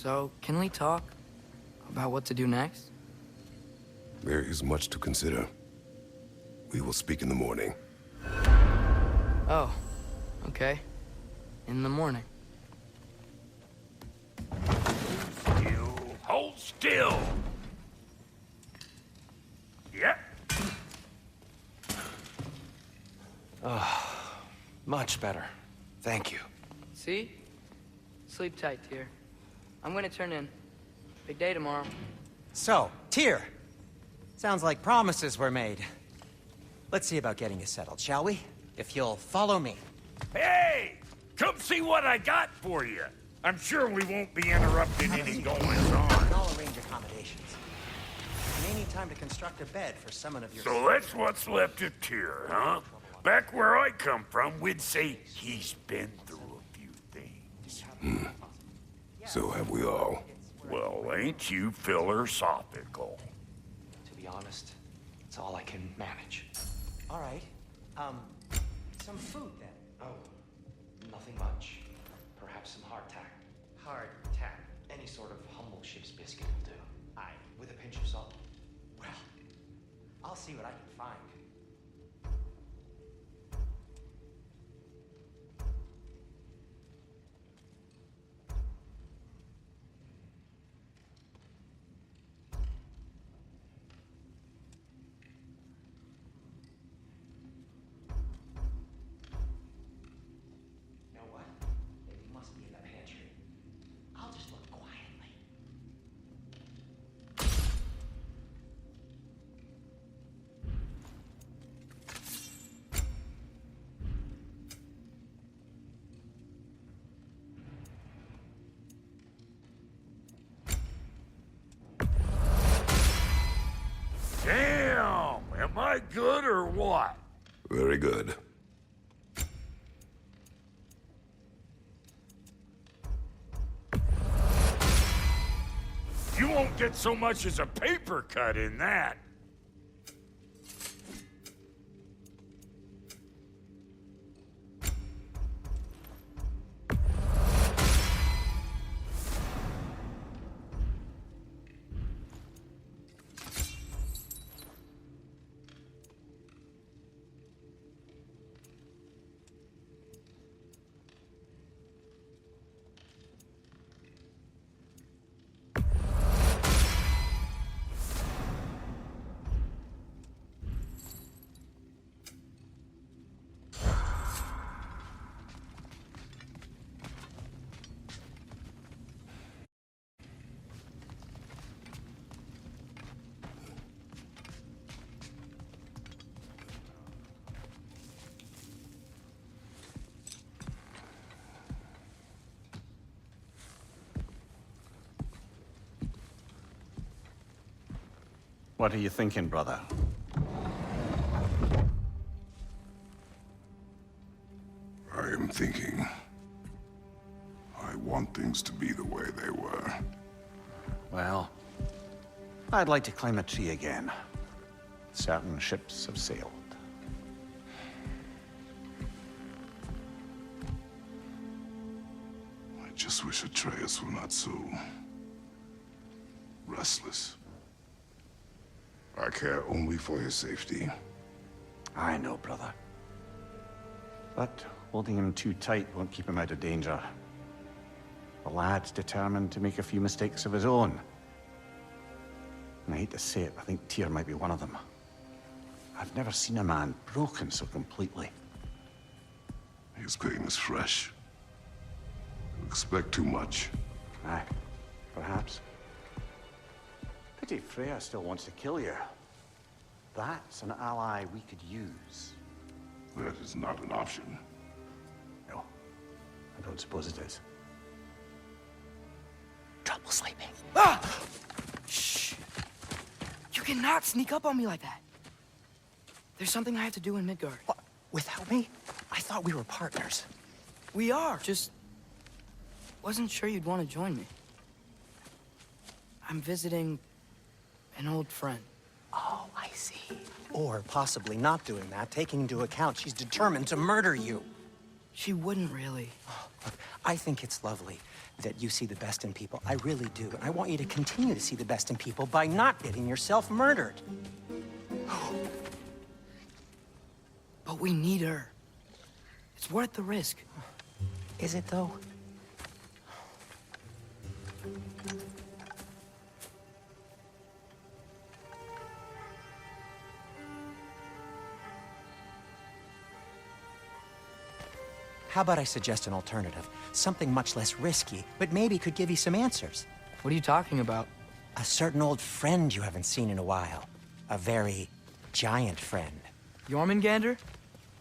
So, can we talk about what to do next? There is much to consider. We will speak in the morning. Oh, okay. In the morning. Still. Hold still! Yep. Much better. Thank you. See? Sleep tight, Tyr. I'm gonna turn in. Big day tomorrow. So, Tyr. Sounds like promises were made. Let's see about getting you settled, shall we? If you'll follow me. Hey! Come see what I got for you. I'm sure we won't be interrupting any goings-on. I'll arrange accommodations. May need time to construct a bed for someone of your... So that's what's left of Tyr, huh? Back where I come from, we'd say he's been through a few things. So have we all. Well, ain't you philosophical? To be honest, it's all I can manage. All right. Some food then. Oh, nothing much. Perhaps some hardtack. Hardtack. Any sort of humble ship's biscuit will do. Aye. With a pinch of salt. Well, I'll see what I can find. You know what? It must be in the pantry. I'll just look quietly. Damn! Am I good or what? Very good. You won't get so much as a paper cut in that. What are you thinking, brother? I am thinking. I want things to be the way they were. Well, I'd like to climb a tree again. Certain ships have sailed. I just wish Atreus were not so... restless. I care only for his safety. I know, brother. But holding him too tight won't keep him out of danger. The lad's determined to make a few mistakes of his own. And I hate to say it, I think Tyr might be one of them. I've never seen a man broken so completely. His pain is fresh. You expect too much. Aye, perhaps. Pity Freya still wants to kill you. That's an ally we could use. That is not an option. No, I don't suppose it is. Trouble sleeping. Ah! Shh! You cannot sneak up on me like that. There's something I have to do in Midgard. What? Without me? I thought we were partners. We are. Just wasn't sure you'd want to join me. I'm visiting an old friend. Oh, I see. Or possibly not doing that, taking into account she's determined to murder you. She wouldn't really. Look, I think it's lovely that you see the best in people. I really do. And I want you to continue to see the best in people by not getting yourself murdered. But we need her. It's worth the risk. Is it, though? How about I suggest an alternative? Something much less risky, but maybe could give you some answers. What are you talking about? A certain old friend you haven't seen in a while. A very giant friend. Jormungandr?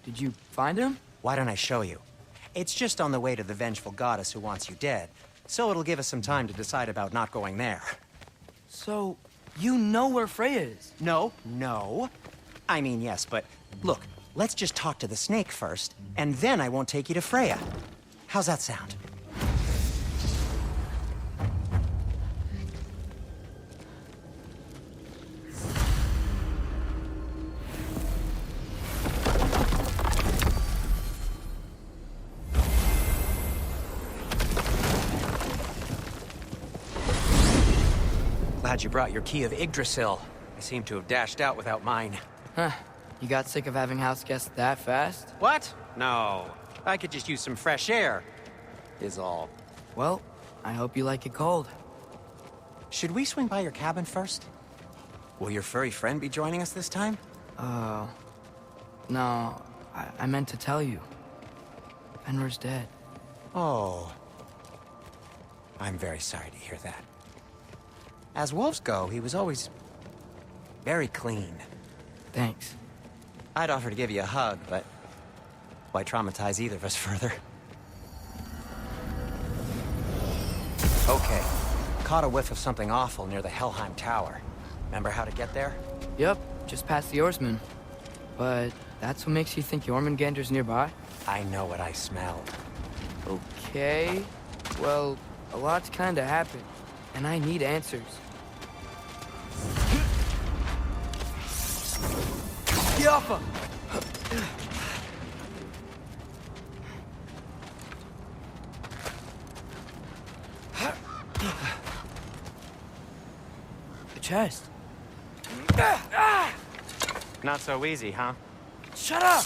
Did you find him? Why don't I show you? It's just on the way to the vengeful goddess who wants you dead, so it'll give us some time to decide about not going there. So, you know where Freya is? No. I mean, yes, but look, let's just talk to the snake first, and then I won't take you to Freya. How's that sound? Glad you brought your key of Yggdrasil. I seem to have dashed out without mine. Huh. You got sick of having house guests that fast? What? No. I could just use some fresh air, is all. Well, I hope you like it cold. Should we swing by your cabin first? Will your furry friend be joining us this time? No. I meant to tell you. Fenrir's dead. Oh. I'm very sorry to hear that. As wolves go, he was always very clean. Thanks. I'd offer to give you a hug, but why traumatize either of us further? Okay. Caught a whiff of something awful near the Helheim Tower. Remember how to get there? Yep, just past the oarsman. But that's what makes you think Jormungandr's nearby? I know what I smelled. Okay. Well, a lot's kinda happened, and I need answers. Get off him! The chest. Not so easy, huh? Shut up!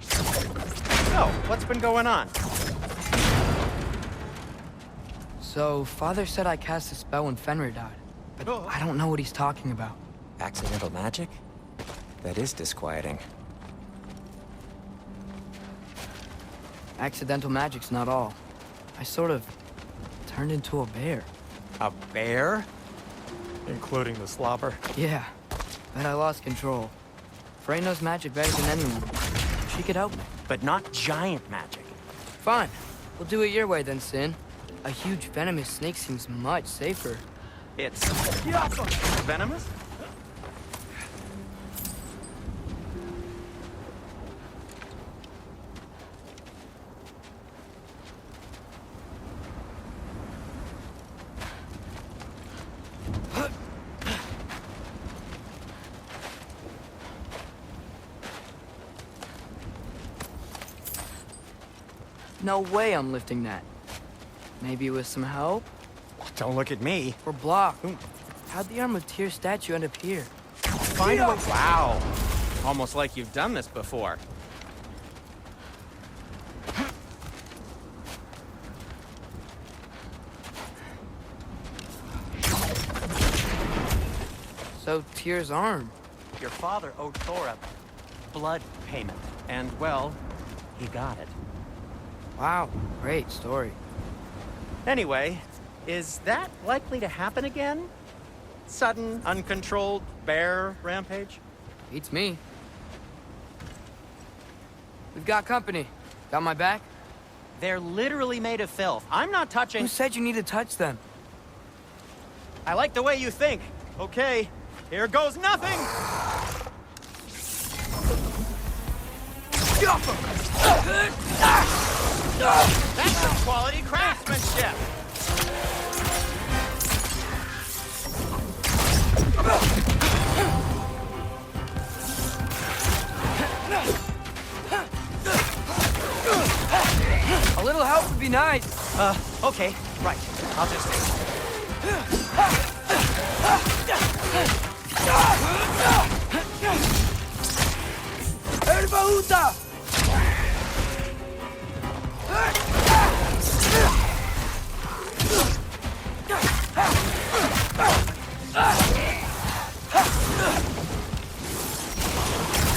So, what's been going on? So, Father said I cast a spell when Fenrir died, but I don't know what he's talking about. Accidental magic? That is disquieting. Accidental magic's not all. I sort of turned into a bear. A bear? Including the slobber? Yeah, but I lost control. Frey knows magic better than anyone. She could help me. But not giant magic. Fine. We'll do it your way then, Sin. A huge venomous snake seems much safer. It's venomous? No way I'm lifting that. Maybe with some help? Don't look at me. We're blocked. How'd the Arm of Tyr statue end up here? Find a way. Wow. Almost like you've done this before. So, Tyr's arm. Your father owed Thor a blood payment. And, well, he got it. Wow, great story. Anyway, is that likely to happen again? Sudden, uncontrolled bear rampage? Beats me. We've got company. Got my back? They're literally made of filth. I'm not touching... Who said you need to touch them? I like the way you think. Okay, here goes nothing! That's some quality craftsmanship! A little help would be nice. Okay, right. I'll just... Erba Uta!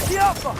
Diapa!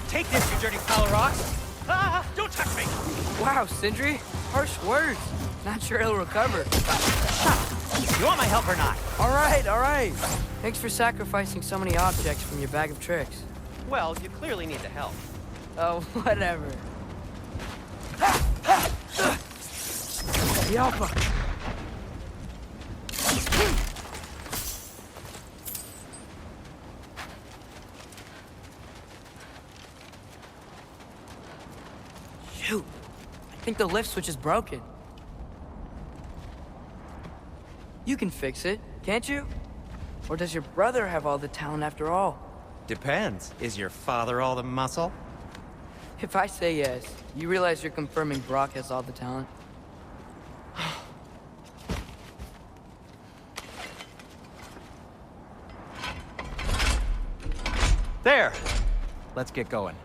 Take this, you dirty pile of rocks! Ah, don't touch me! Wow, Sindri, harsh words. Not sure he'll recover. You want my help or not? All right. Thanks for sacrificing so many objects from your bag of tricks. Well, you clearly need the help. Oh, whatever. Diapa! Shoot! I think the lift switch is broken. You can fix it, can't you? Or does your brother have all the talent after all? Depends. Is your father all the muscle? If I say yes, you realize you're confirming Brock has all the talent? There! Let's get going.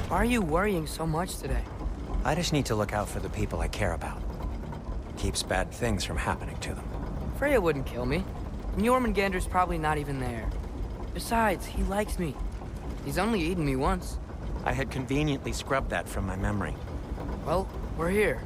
Why are you worrying so much today? I just need to look out for the people I care about. Keeps bad things from happening to them. Freya wouldn't kill me. And Jormungandr's probably not even there. Besides, he likes me. He's only eaten me once. I had conveniently scrubbed that from my memory. Well, we're here.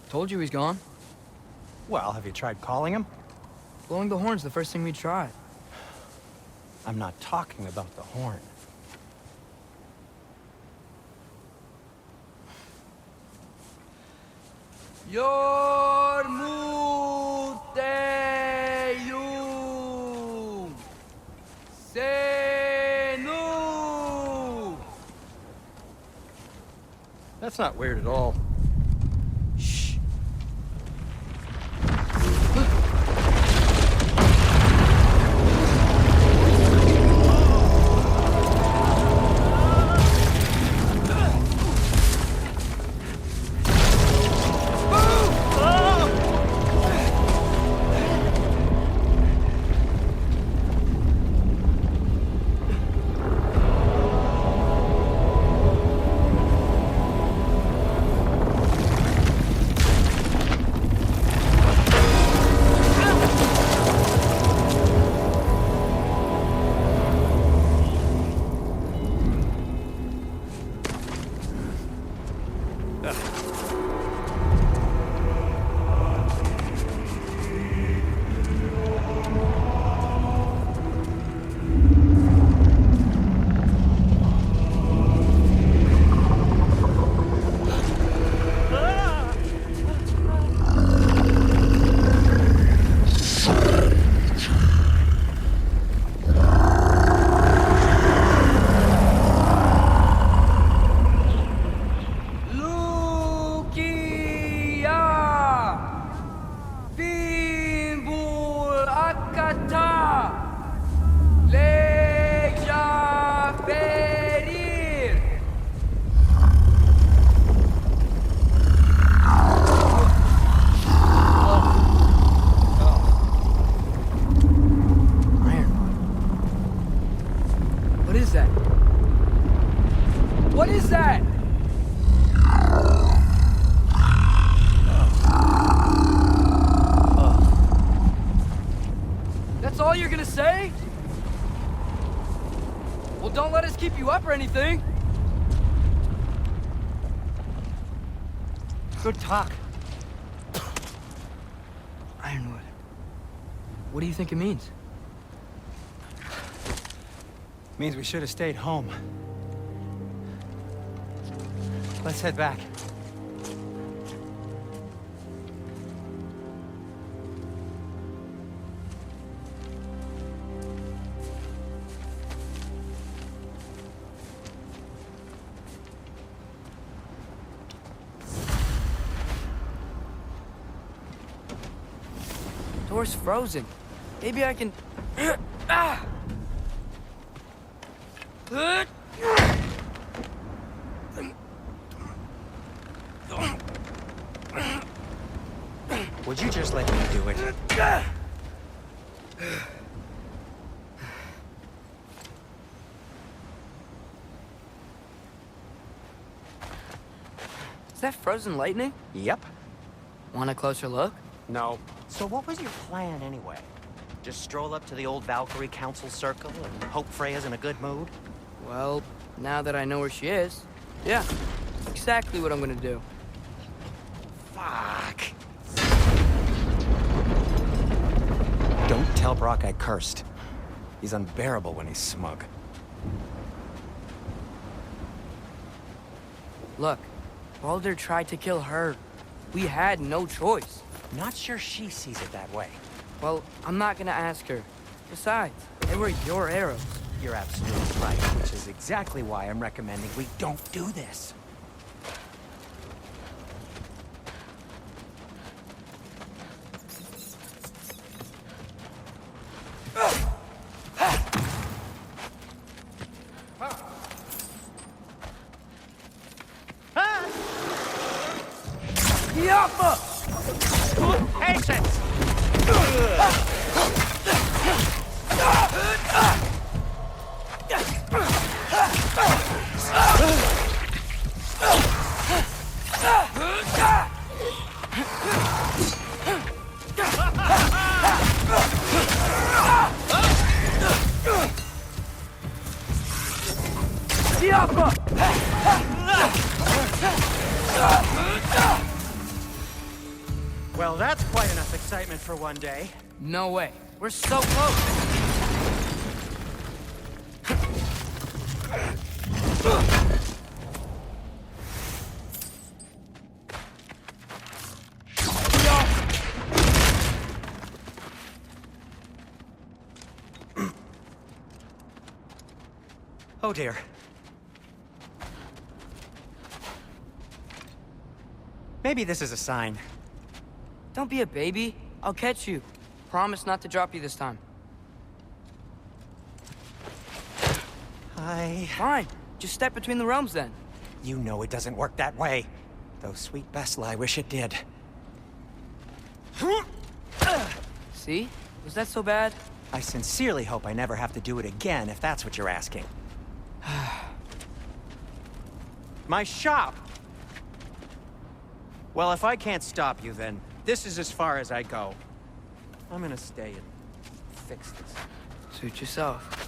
Told you he's gone. Well, have you tried calling him? Blowing the horn's the first thing we tried. I'm not talking about the horn. Yormuteyum Senu. That's not weird at all. Shh. What is that? say? Well, don't let us keep you up or anything. Good talk. Ironwood. What do you think it means? Means we should have stayed home. Let's head back. Door's frozen. Maybe I can... Ah! Would you just let me do it? Is that frozen lightning? Yep. Want a closer look? No. So what was your plan anyway? Just stroll up to the old Valkyrie Council Circle and hope Freya's in a good mood? Well, now that I know where she is, yeah. Exactly what I'm gonna do. Fuck. Don't tell Brock I cursed. He's unbearable when he's smug. Look, Baldur tried to kill her. We had no choice. Not sure she sees it that way. Well, I'm not gonna ask her. Besides, they were your arrows. You're absolutely right, which is exactly why I'm recommending we don't do this. Patience! Well, that's quite enough excitement for one day. No way. We're so close. Oh dear. Maybe this is a sign. Don't be a baby. I'll catch you. Promise not to drop you this time. Fine. Just step between the realms then. You know it doesn't work that way. Though sweet Bessla, I wish it did. See? Was that so bad? I sincerely hope I never have to do it again, if that's what you're asking. My shop! Well, if I can't stop you, then this is as far as I go. I'm gonna stay and fix this. Suit yourself.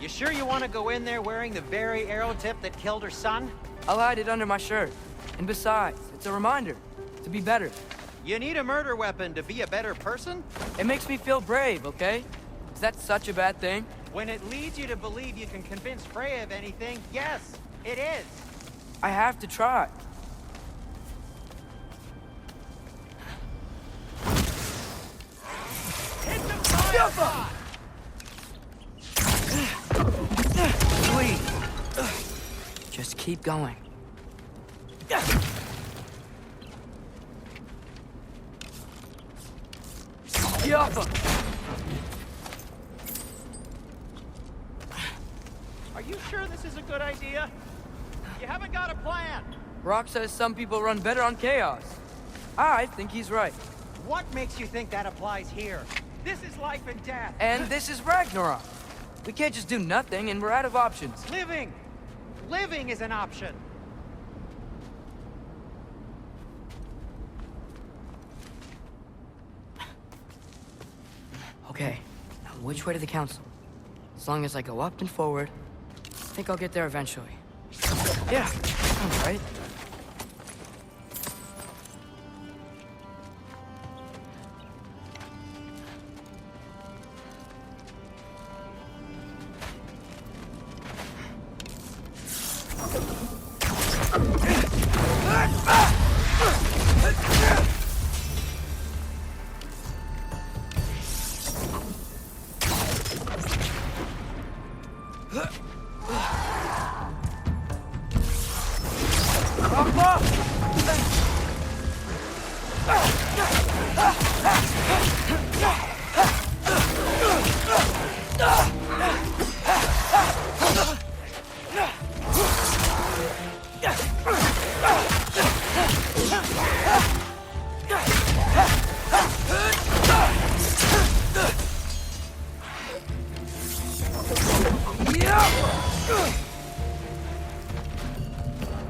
You sure you want to go in there wearing the very arrow tip that killed her son? I'll hide it under my shirt. And besides, it's a reminder to be better. You need a murder weapon to be a better person? It makes me feel brave, okay? Is that such a bad thing? When it leads you to believe you can convince Freya of anything, yes, it is. I have to try. Hit the fire! Just keep going. Yappa! Are you sure this is a good idea? You haven't got a plan. Rock says some people run better on chaos. I think he's right. What makes you think that applies here? This is life and death. And this is Ragnarok. We can't just do nothing, and we're out of options. Living! Living is an option. Okay, now which way to the council? As long as I go up and forward, I think I'll get there eventually. Yeah, sounds right.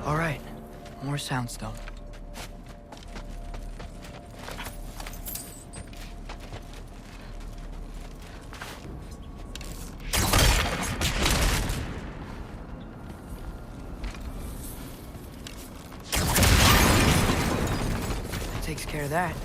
All right, more soundstone. That takes care of that.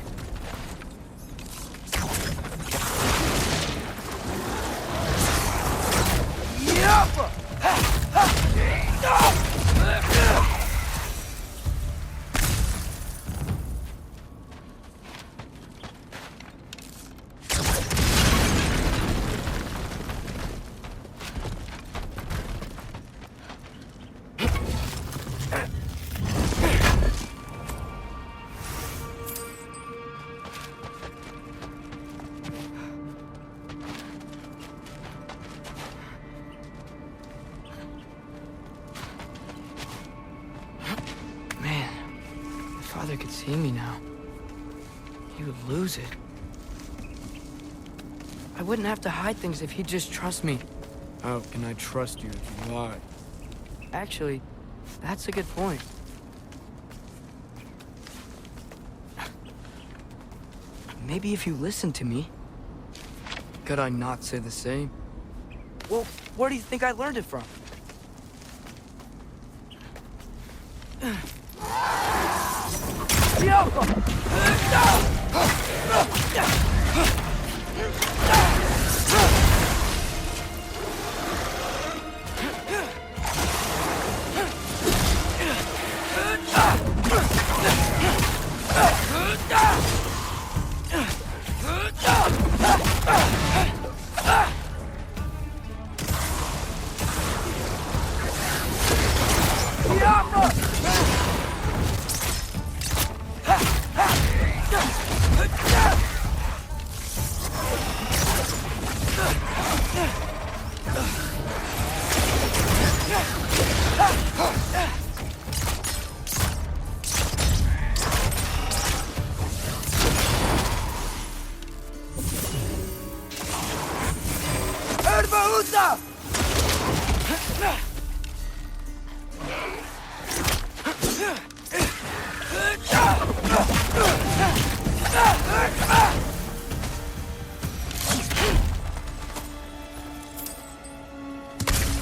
Father could see me now. He would lose it. I wouldn't have to hide things if he'd just trust me. How can I trust you if you lie? Actually, that's a good point. Maybe if you listened to me. Could I not say the same? Well, where do you think I learned it from?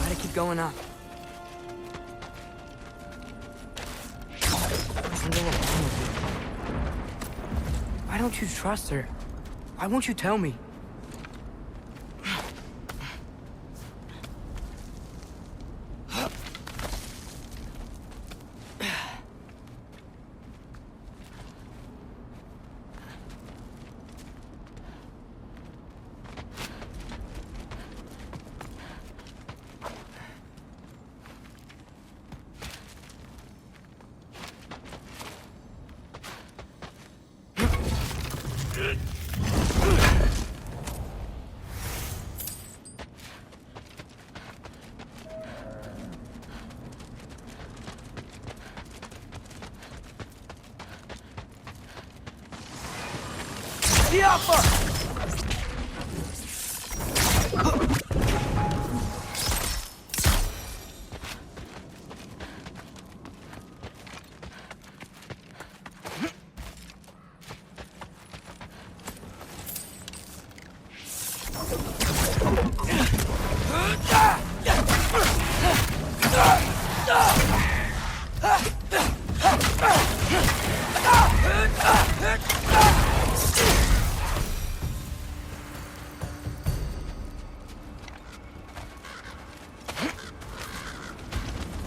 Gotta keep going up. Why don't you trust her? Why won't you tell me? The Alpha!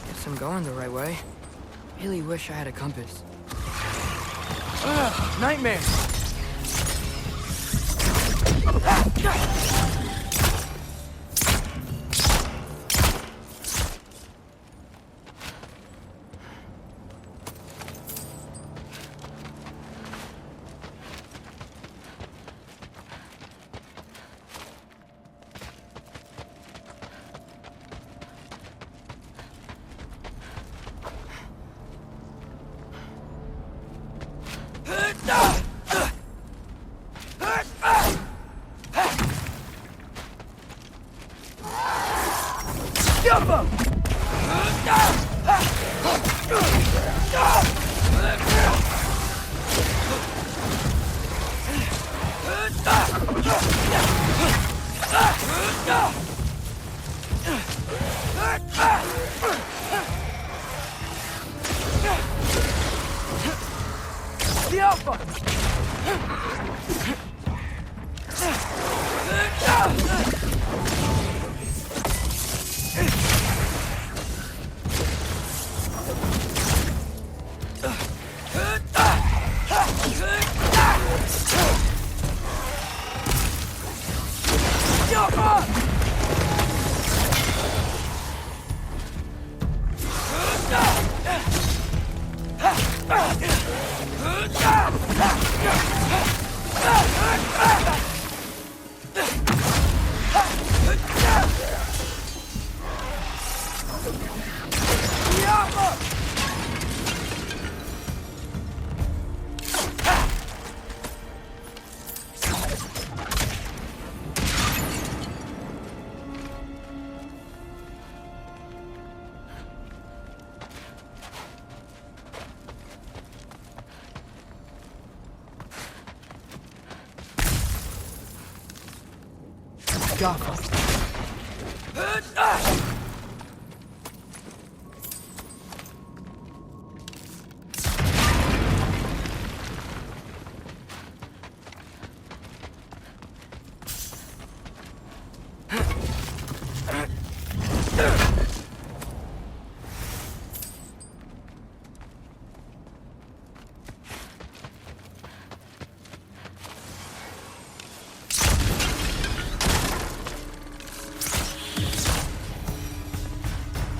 Guess I'm going the right way. Really wish I had a compass. Ugh, nightmare! The Alpha!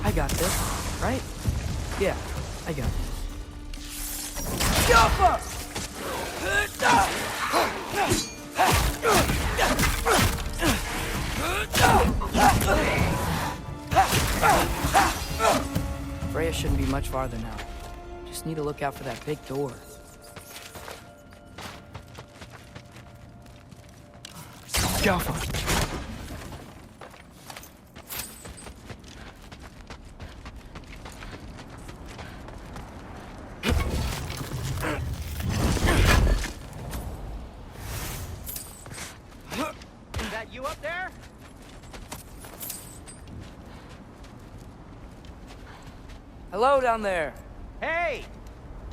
I got this, right? Yeah, I got this. Jumper! Freya shouldn't be much farther now. Just need to look out for that big door. Jumper! You up there? Hello down there. Hey!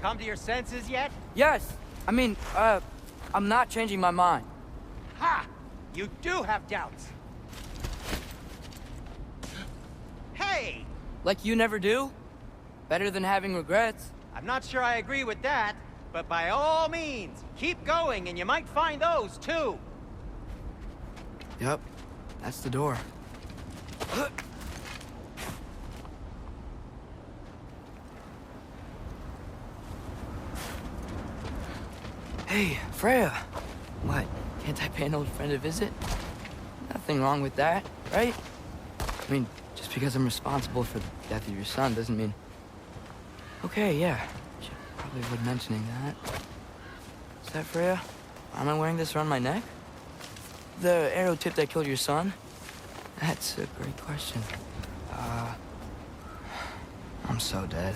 Come to your senses yet? Yes. I mean, I'm not changing my mind. Ha! You do have doubts. Hey! Like you never do? Better than having regrets. I'm not sure I agree with that, but by all means, keep going and you might find those too. Yep, that's the door. Hey, Freya. What, can't I pay an old friend a visit? Nothing wrong with that, right? I mean, just because I'm responsible for the death of your son doesn't mean... Okay, yeah. Should probably avoid mentioning that. Is that Freya? Why am I wearing this around my neck? The arrow tip that killed your son? That's a great question. I'm so dead.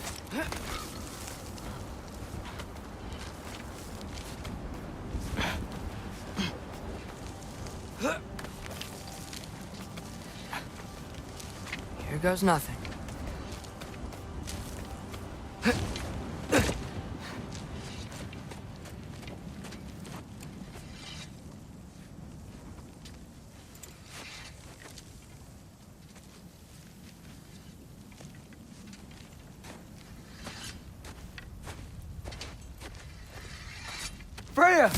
Here goes nothing. Freya!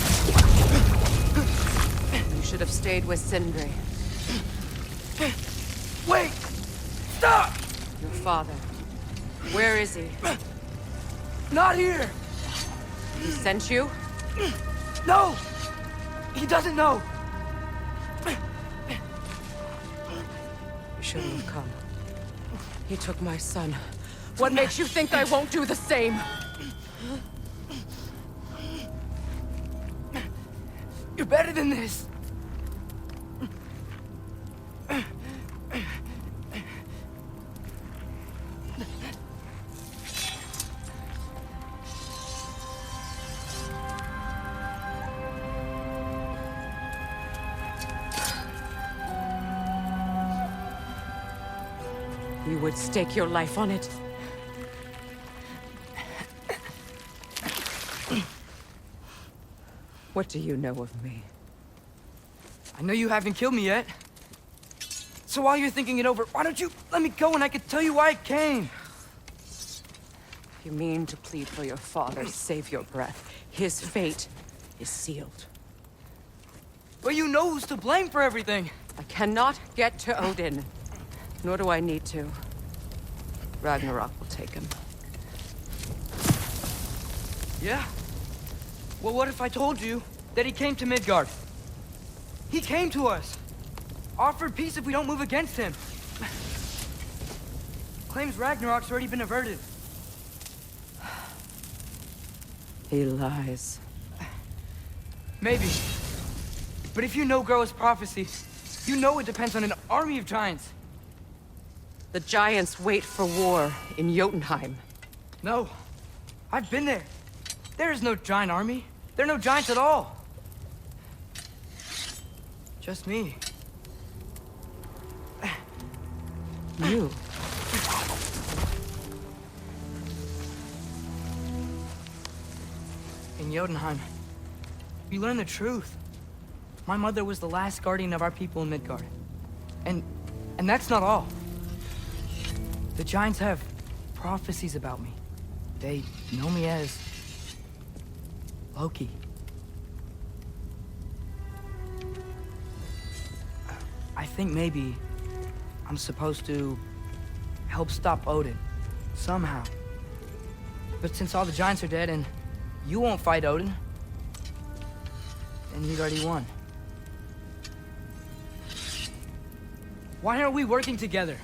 You should have stayed with Sindri. Wait! Stop! Your father. Where is he? Not here! He sent you? No! He doesn't know! You shouldn't have come. He took my son. What makes you think I won't do the same? You're better than this! You would stake your life on it? What do you know of me? I know you haven't killed me yet. So while you're thinking it over, why don't you let me go and I can tell you why I came? You mean to plead for your father, save your breath. His fate is sealed. But you know who's to blame for everything. I cannot get to Odin. Nor do I need to. Ragnarok will take him. Yeah? Well, what if I told you that he came to Midgard? He came to us. Offered peace if we don't move against him. Claims Ragnarok's already been averted. He lies. Maybe. But if you know Groa's prophecy, you know it depends on an army of giants. The giants wait for war in Jotunheim. No. I've been there. There is no giant army. There are no giants at all. Just me. You. In Jotunheim, we learn the truth. My mother was the last guardian of our people in Midgard. And that's not all. The giants have prophecies about me. They know me as Loki. I think maybe I'm supposed to help stop Odin, somehow. But since all the giants are dead and you won't fight Odin, then you'd already won. Why aren't we working together?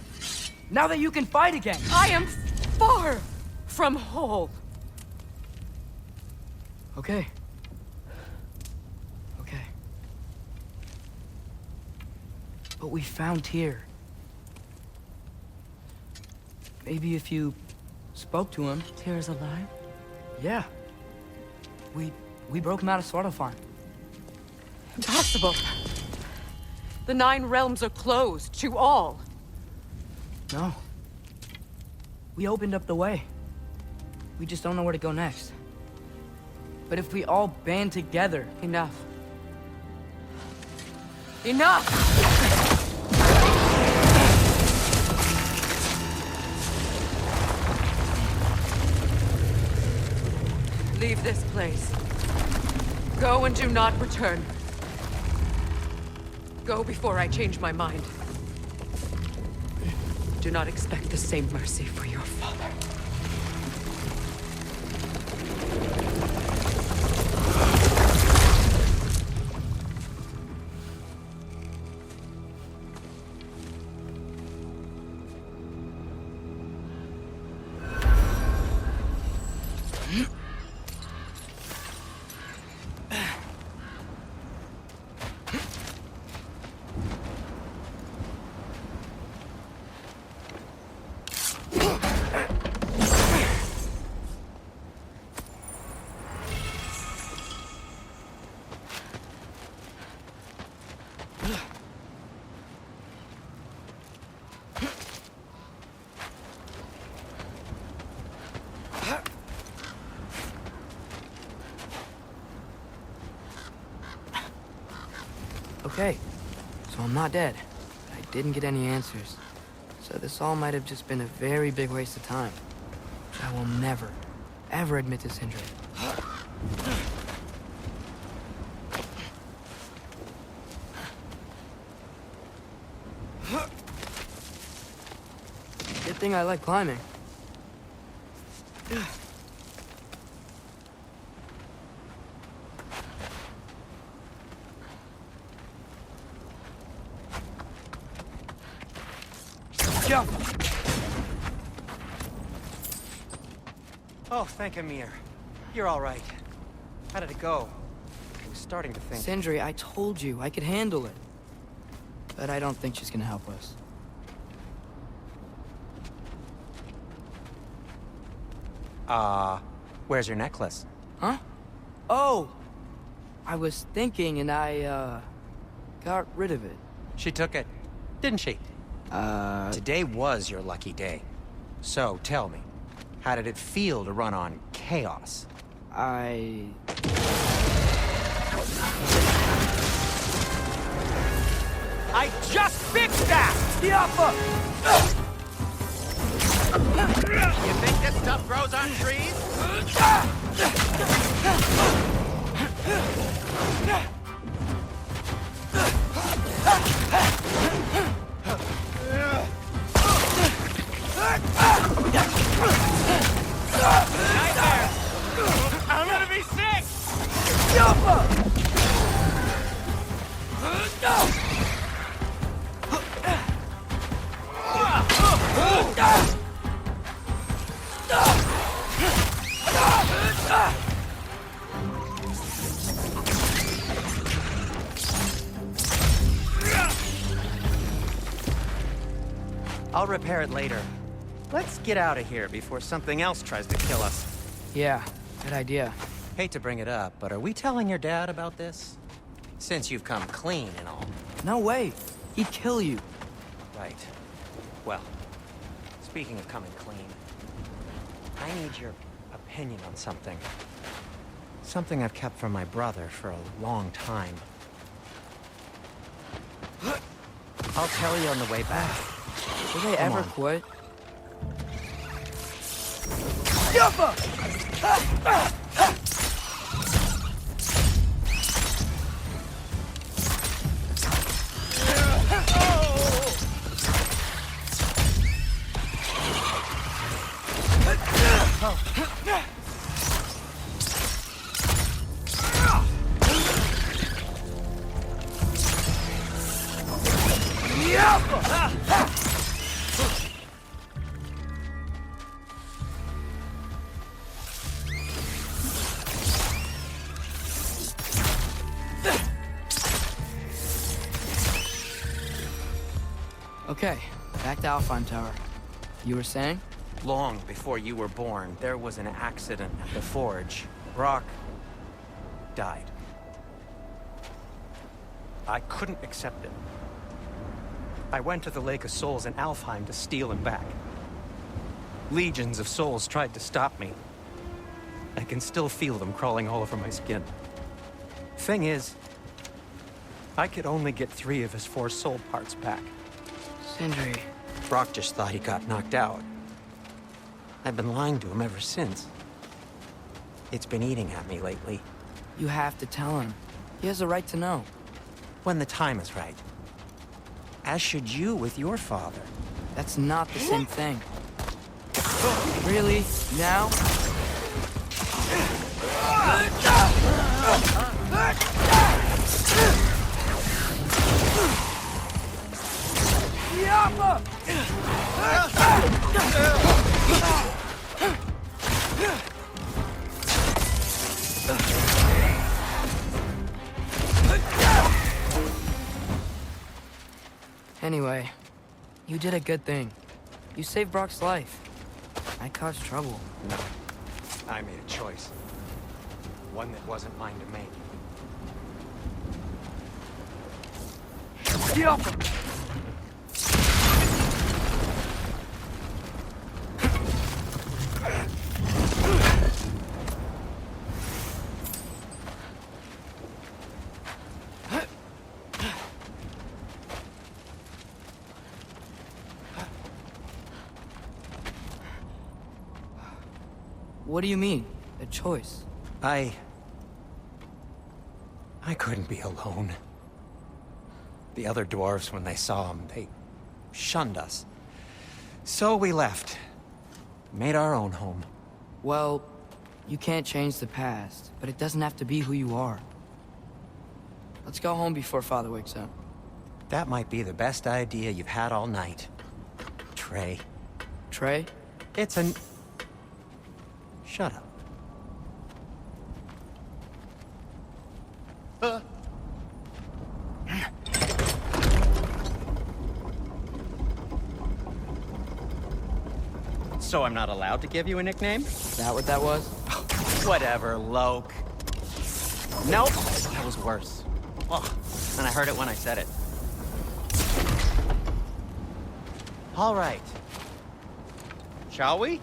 Now that you can fight again! I am far from whole. Okay. Okay. But we found Tyr. Maybe if you spoke to him... Tyr's alive? Yeah. We broke him out of Svartalfheim. Impossible. The 9 realms are closed to all. No. We opened up the way. We just don't know where to go next. But if we all band together... Enough. Enough! Leave this place. Go and do not return. Go before I change my mind. Do not expect the same mercy for your father. Okay, so I'm not dead. I didn't get any answers. So this all might have just been a very big waste of time. I will never, ever admit to Sindri. Good thing I like climbing. Jump! Oh, thank Amir. You're all right. How did it go? I was starting to think... Sindri, I told you I could handle it. But I don't think she's gonna help us. Where's your necklace? Huh? Oh! I was thinking and I, got rid of it. She took it, didn't she? Today was your lucky day. So, tell me, how did it feel to run on chaos? I just fixed that! You think this stuff grows on trees? Nightmare! I'm gonna be sick! I'll repair it later. Let's get out of here before something else tries to kill us. Yeah, good idea. Hate to bring it up, but are we telling your dad about this? Since you've come clean and all. No way. He'd kill you. Right. Well, speaking of coming clean, I need your opinion on something. Something I've kept from my brother for a long time. I'll tell you on the way back. Will they ever on. quit? Okay, back to Alfheim Tower. You were saying? Long before you were born, there was an accident at the forge. Brock died. I couldn't accept it. I went to the Lake of Souls in Alfheim to steal him back. Legions of souls tried to stop me. I can still feel them crawling all over my skin. Thing is, I could only get 3 of his 4 soul parts back. Sindri. Brock just thought he got knocked out. I've been lying to him ever since. It's been eating at me lately. You have to tell him. He has a right to know. When the time is right. As should you with your father. That's not the same thing. Really? Now? Anyway, you did a good thing. You saved Brock's life. I caused trouble. I made a choice. One that wasn't mine to make. What do you mean? A choice? I couldn't be alone. The other dwarves, when they saw him, they shunned us. So we left. Made our own home. Well, you can't change the past, but it doesn't have to be who you are. Let's go home before Father wakes up. That might be the best idea you've had all night. Trey. Trey? It's an... Shut up. So I'm not allowed to give you a nickname? Is that what that was? Whatever, Loke. Nope, that was worse. Ugh, and I heard it when I said it. All right. Shall we?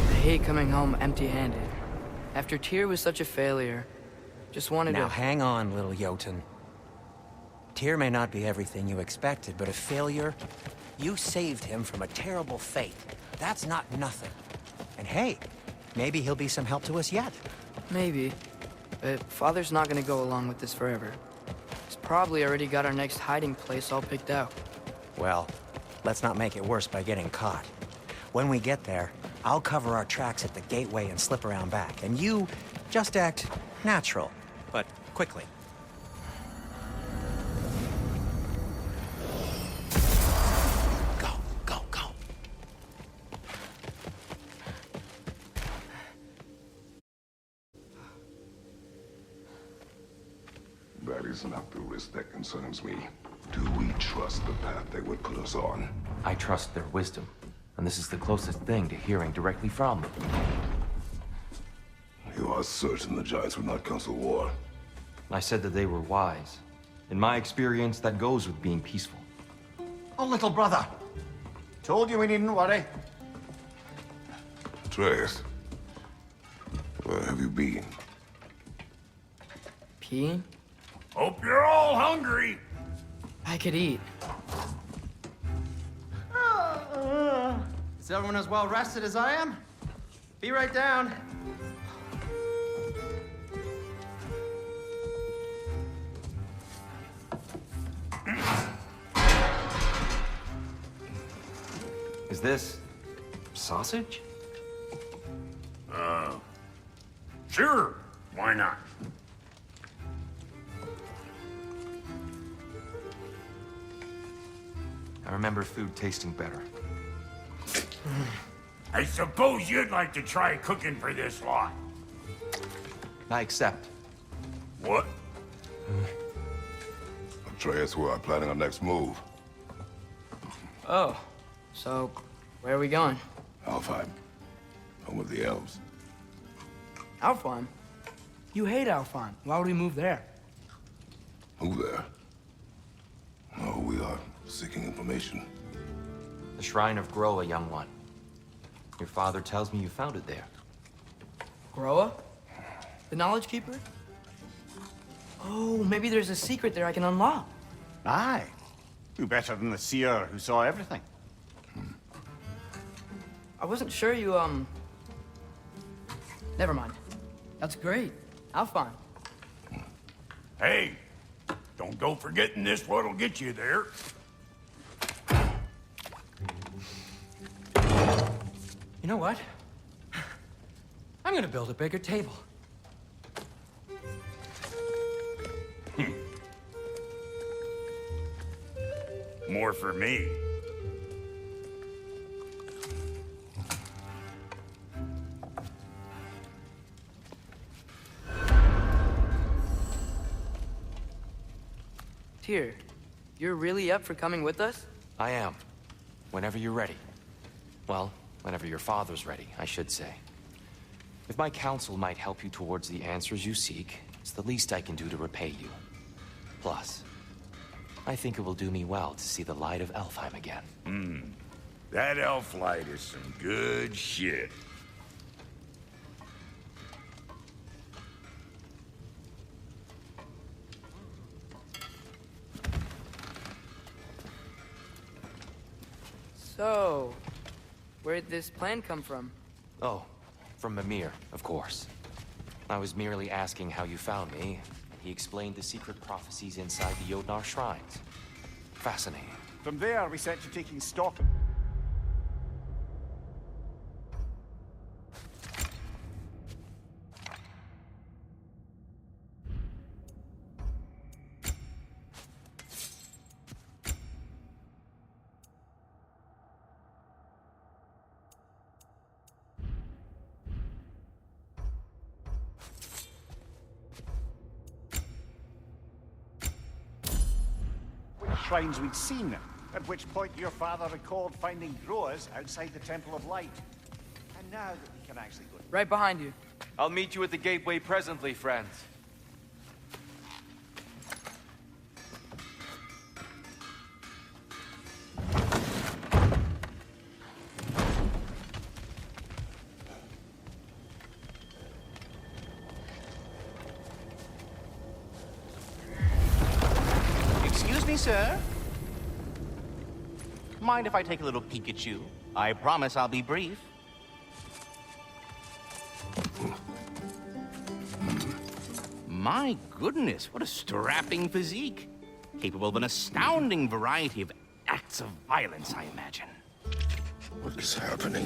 I hate coming home empty-handed. After Tyr was such a failure, just wanted Now to... hang on, little Jotun. Tyr may not be everything you expected, but a failure? You saved him from a terrible fate. That's not nothing. And hey, maybe he'll be some help to us yet. Maybe. But Father's not gonna go along with this forever. He's probably already got our next hiding place all picked out. Well, let's not make it worse by getting caught. When we get there, I'll cover our tracks at the gateway and slip around back. And you just act natural, but quickly. Go, go, go. That is not the risk that concerns me. Do we trust the path they would put us on? I trust their wisdom, and this is the closest thing to hearing directly from them. You are certain the Giants would not counsel war? I said that they were wise. In my experience, that goes with being peaceful. Oh, little brother. Told you we needn't worry. Atreus, where have you been? Peeing? Hope you're all hungry. I could eat. Is everyone as well rested as I am? Be right down. Is this sausage? Sure, why not? I remember food tasting better. I suppose you'd like to try cooking for this lot. I accept. What? Atreus, we are planning our next move. Oh, so where are we going? Alfheim, home of the elves. Alfheim? You hate Alfheim. Why would we move there? Who there? No, we are seeking information. The Shrine of Groa, young one. Your father tells me you found it there. Groa? The Knowledge Keeper? Oh, maybe there's a secret there I can unlock. Aye. Who better than the seer who saw everything? I wasn't sure you, Never mind. That's great. Alfheim. Hey, don't go forgetting this what'll get you there. You know what? I'm gonna build a bigger table. More for me. Tyr, you're really up for coming with us? I am. Whenever you're ready. Well, whenever your father's ready, I should say. If my counsel might help you towards the answers you seek, it's the least I can do to repay you. Plus, I think it will do me well to see the light of Alfheim again. That elf light is some good shit. So, where'd this plan come from? Oh, from Mimir, of course. I was merely asking how you found me. He explained the secret prophecies inside the Jotnar shrines. Fascinating. From there, we set to taking stock. Shrines we'd seen, at which point your father recalled finding growers outside the Temple of Light. And now that we can actually go... Right behind you. I'll meet you at the gateway presently, friends. Excuse me, sir. Mind if I take a little peek at you? I promise I'll be brief. My goodness, what a strapping physique. Capable of an astounding variety of acts of violence, I imagine. What is happening?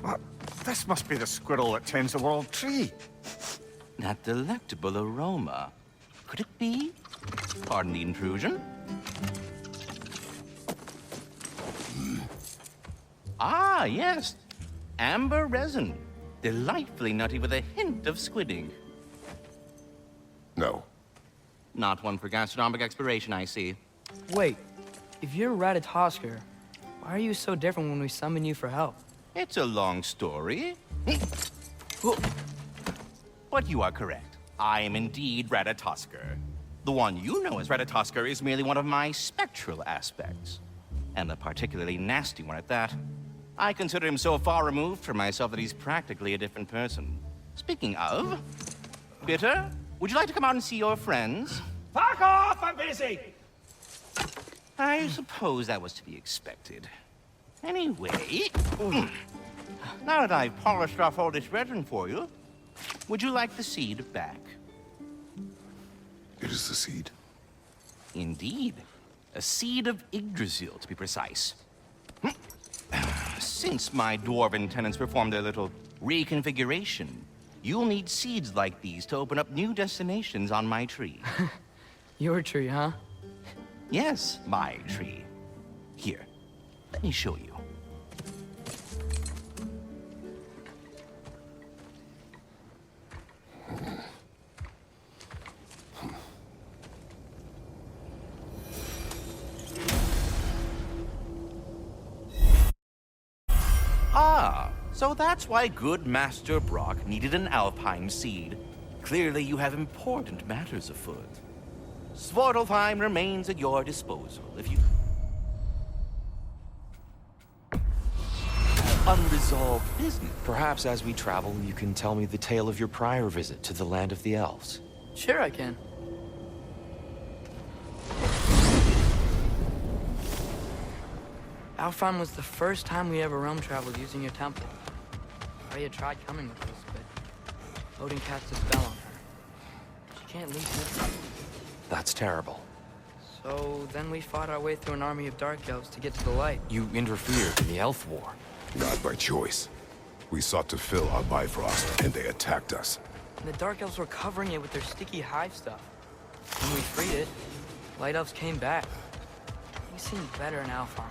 What? This must be the squirrel that tends the world tree. That delectable aroma. Could it be? Pardon the intrusion. Ah, yes. Amber resin. Delightfully nutty with a hint of squidding. No. Not one for gastronomic exploration, I see. Wait, if you're Ratatoskr, why are you so different when we summon you for help? It's a long story. But you are correct. I am indeed Ratatoskr. The one you know as Ratatoskr is merely one of my spectral aspects. And a particularly nasty one at that. I consider him so far removed from myself that he's practically a different person. Speaking of... Bitter, would you like to come out and see your friends? Fuck off! I'm busy! I suppose that was to be expected. Anyway... Now that I've polished off all this resin for you, would you like the seed back? It is the seed. Indeed. A seed of Yggdrasil, to be precise. Since my dwarven tenants performed their little reconfiguration, you'll need seeds like these to open up new destinations on my tree. Your tree, huh? Yes, my tree. Here, let me show you. Ah, so that's why good Master Brock needed an Alpine seed. Clearly you have important matters afoot. Svartalfheim remains at your disposal if you... Unresolved business. Perhaps as we travel, you can tell me the tale of your prior visit to the land of the elves. Sure I can. Alfheim was the first time we ever realm traveled using your temple. Freya tried coming with us, but Odin cast a spell on her. She can't leave Midgard. That's terrible. So then we fought our way through an army of dark elves to get to the light. You interfered in the elf war. Not by choice. We sought to fill our Bifrost, and they attacked us. And the dark elves were covering it with their sticky hive stuff. When we freed it, light elves came back. They seemed better in Alfheim.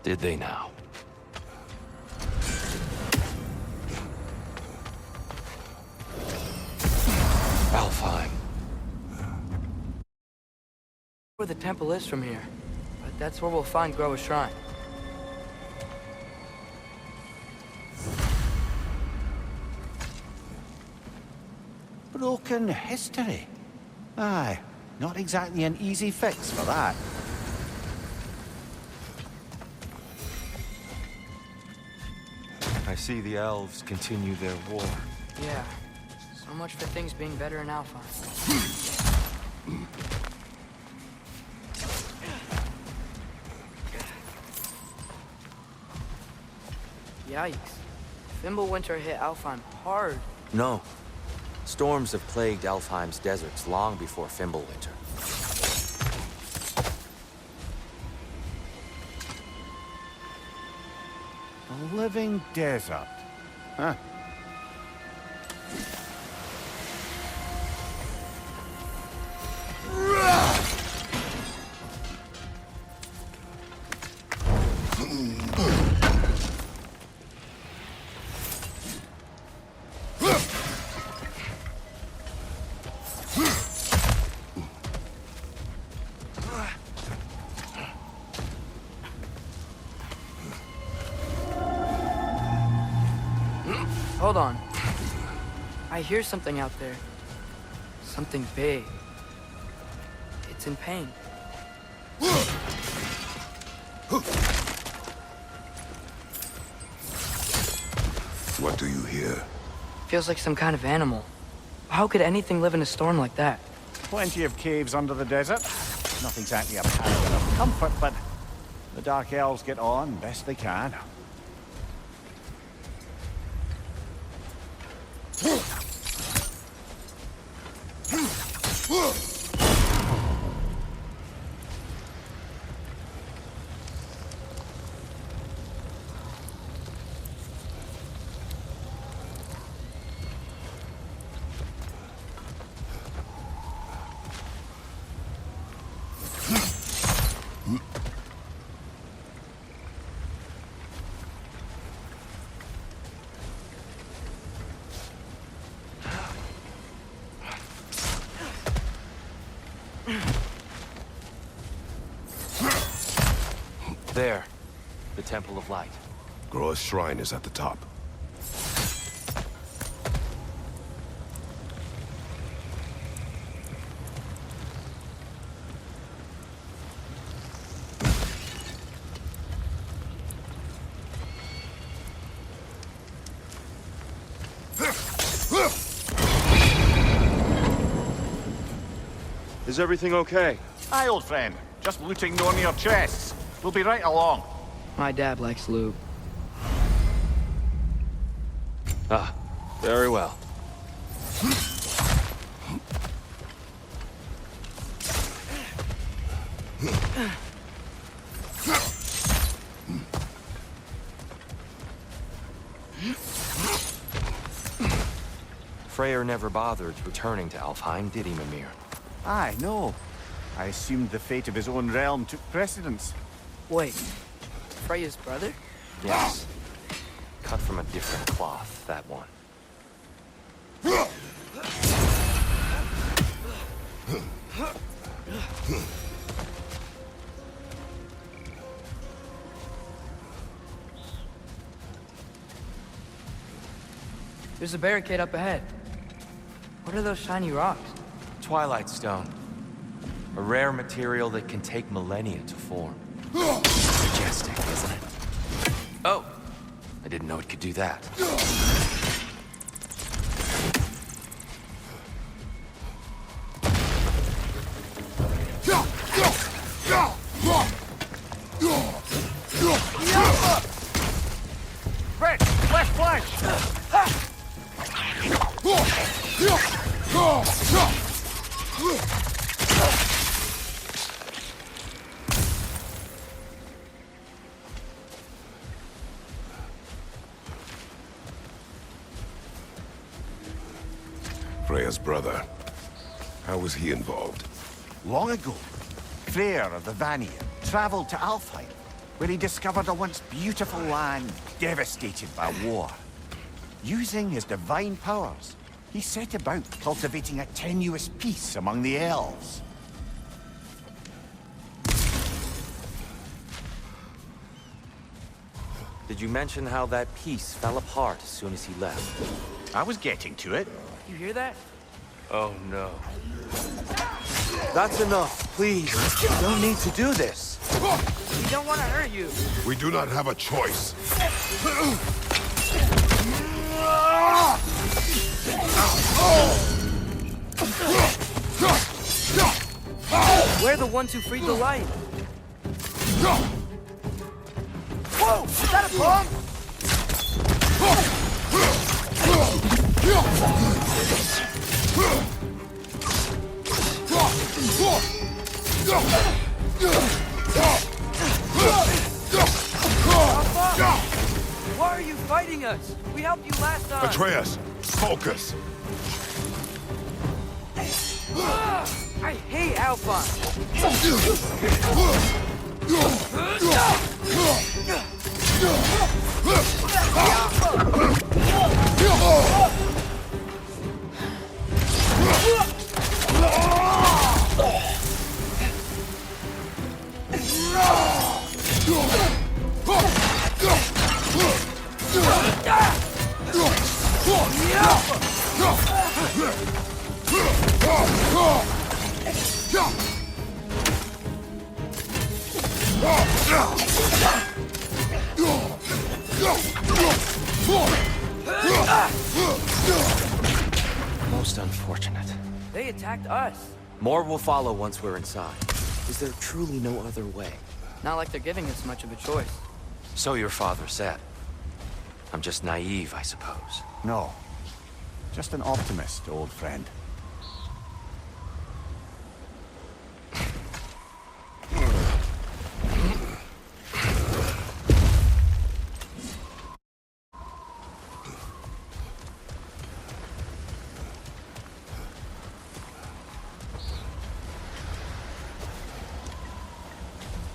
Did they now? Alfheim. Where the temple is from here, but that's where we'll find Groa's shrine. Broken history. Aye, not exactly an easy fix for that. I see the elves continue their war. Yeah, so much for things being better in Alpha. Yikes. Fimbulwinter hit Alfheim hard. No. Storms have plagued Alfheim's deserts long before Fimbulwinter. A living desert. Huh. Hold on. I hear something out there. Something big. It's in pain. What do you hear? Feels like some kind of animal. How could anything live in a storm like that? Plenty of caves under the desert. Nothing exactly a paragon of comfort, but the Dark Elves get on best they can. There. The Temple of Light. Groa's shrine is at the top. Is everything okay? Aye, old friend. Just looting Nornir chests. We'll be right along. My dad likes loot. Ah, very well. Freyr never bothered returning to Alfheim, did he, Mimir? Aye, no. I assumed the fate of his own realm took precedence. Wait, Freya's brother? Yes. Cut from a different cloth, that one. There's a barricade up ahead. What are those shiny rocks? Twilight Stone. A rare material that can take millennia to form. Majestic, isn't it? Oh! I didn't know it could do that. Red! Left flank! Freya's brother. How was he involved? Long ago, Freyr of the Vanir traveled to Alfheim, where he discovered a once beautiful land devastated by war. Using his divine powers, he set about cultivating a tenuous peace among the elves. Did you mention how that piece fell apart as soon as he left? I was getting to it. You hear that? Oh no. That's enough, please. You don't need to do this. We don't want to hurt you. We do not have a choice. We're the ones who freed the light. Whoa! Is that a bomb? Why are you fighting us? We helped you last time. Atreus, focus. I hate Alphonse. Most unfortunate. They attacked us. More will follow once we're inside. Is there truly no other way? Not like they're giving us much of a choice. So your father said. I'm just naive, I suppose. No. Just an optimist, old friend.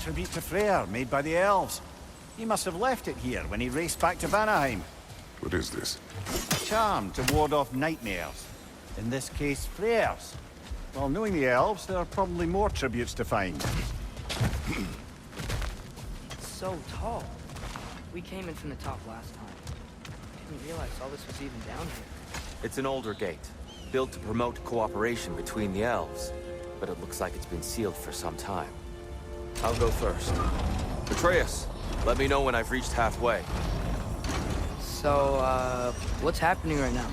Tribute to Freyr, made by the elves. He must have left it here when he raced back to Vanaheim. What is this? A charm to ward off nightmares. In this case, Freyr's. Well, knowing the elves, there are probably more tributes to find. It's so tall. We came in from the top last time. Didn't realize all this was even down here. It's an older gate, built to promote cooperation between the elves. But it looks like it's been sealed for some time. I'll go first. Atreus, let me know when I've reached halfway. So, what's happening right now?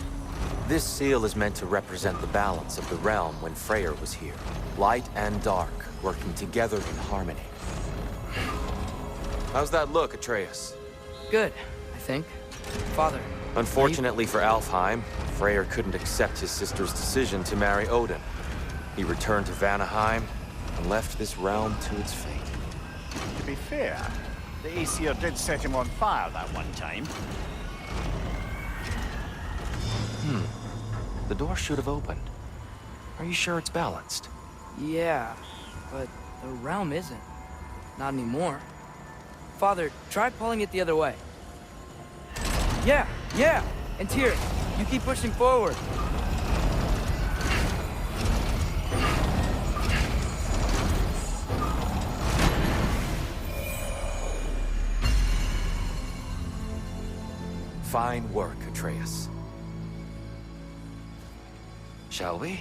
This seal is meant to represent the balance of the realm when Freyr was here. Light and dark, working together in harmony. How's that look, Atreus? Good, I think. Father. Unfortunately for Alfheim, Freyr couldn't accept his sister's decision to marry Odin. He returned to Vanaheim and left this realm to its fate. To be fair, the Aesir did set him on fire that one time. The door should have opened. Are you sure it's balanced? Yeah, but the realm isn't. Not anymore. Father, try pulling it the other way. Yeah! And Tyr, you keep pushing forward. Fine work, Atreus. Shall we?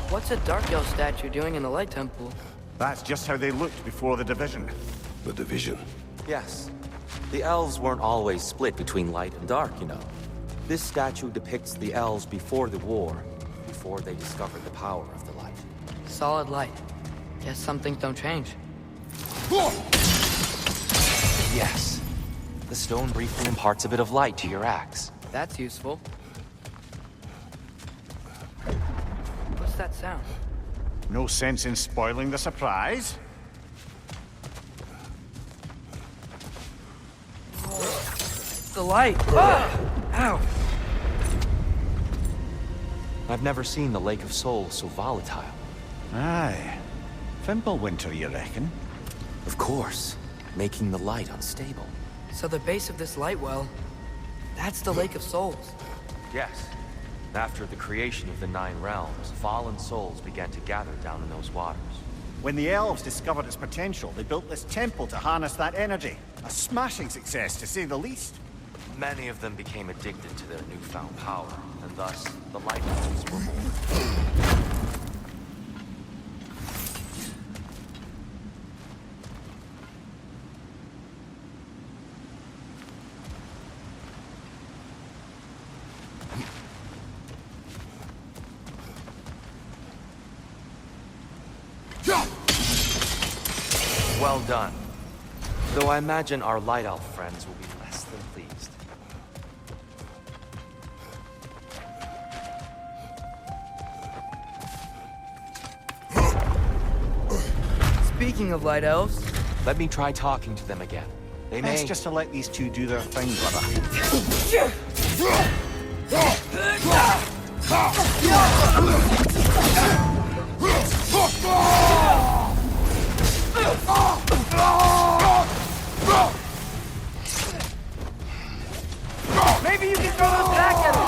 What's a Dark Elf statue doing in the Light Temple? That's just how they looked before the division. The division. Yes. The elves weren't always split between light and dark, you know. This statue depicts the elves before the war, before they discovered the power of the light. Solid light. Guess some things don't change. Yes. The stone briefly imparts a bit of light to your axe. That's useful. What's that sound? No sense in spoiling the surprise. It's the light! Ah! Ow! I've never seen the Lake of Souls so volatile. Aye. Fimbulwinter, you reckon? Of course. Making the light unstable. So the base of this light well, that's the Lake of Souls. Yes. After the creation of the Nine Realms, fallen souls began to gather down in those waters. When the elves discovered its potential, they built this temple to harness that energy. A smashing success, to say the least. Many of them became addicted to their newfound power, and thus, the Light Elves were born. Well done. Though I imagine our Light Elf friends will be less than pleased. Speaking of Light Elves... Let me try talking to them again. They may... Best just to let these two do their thing, brother. Maybe you can throw those back at him!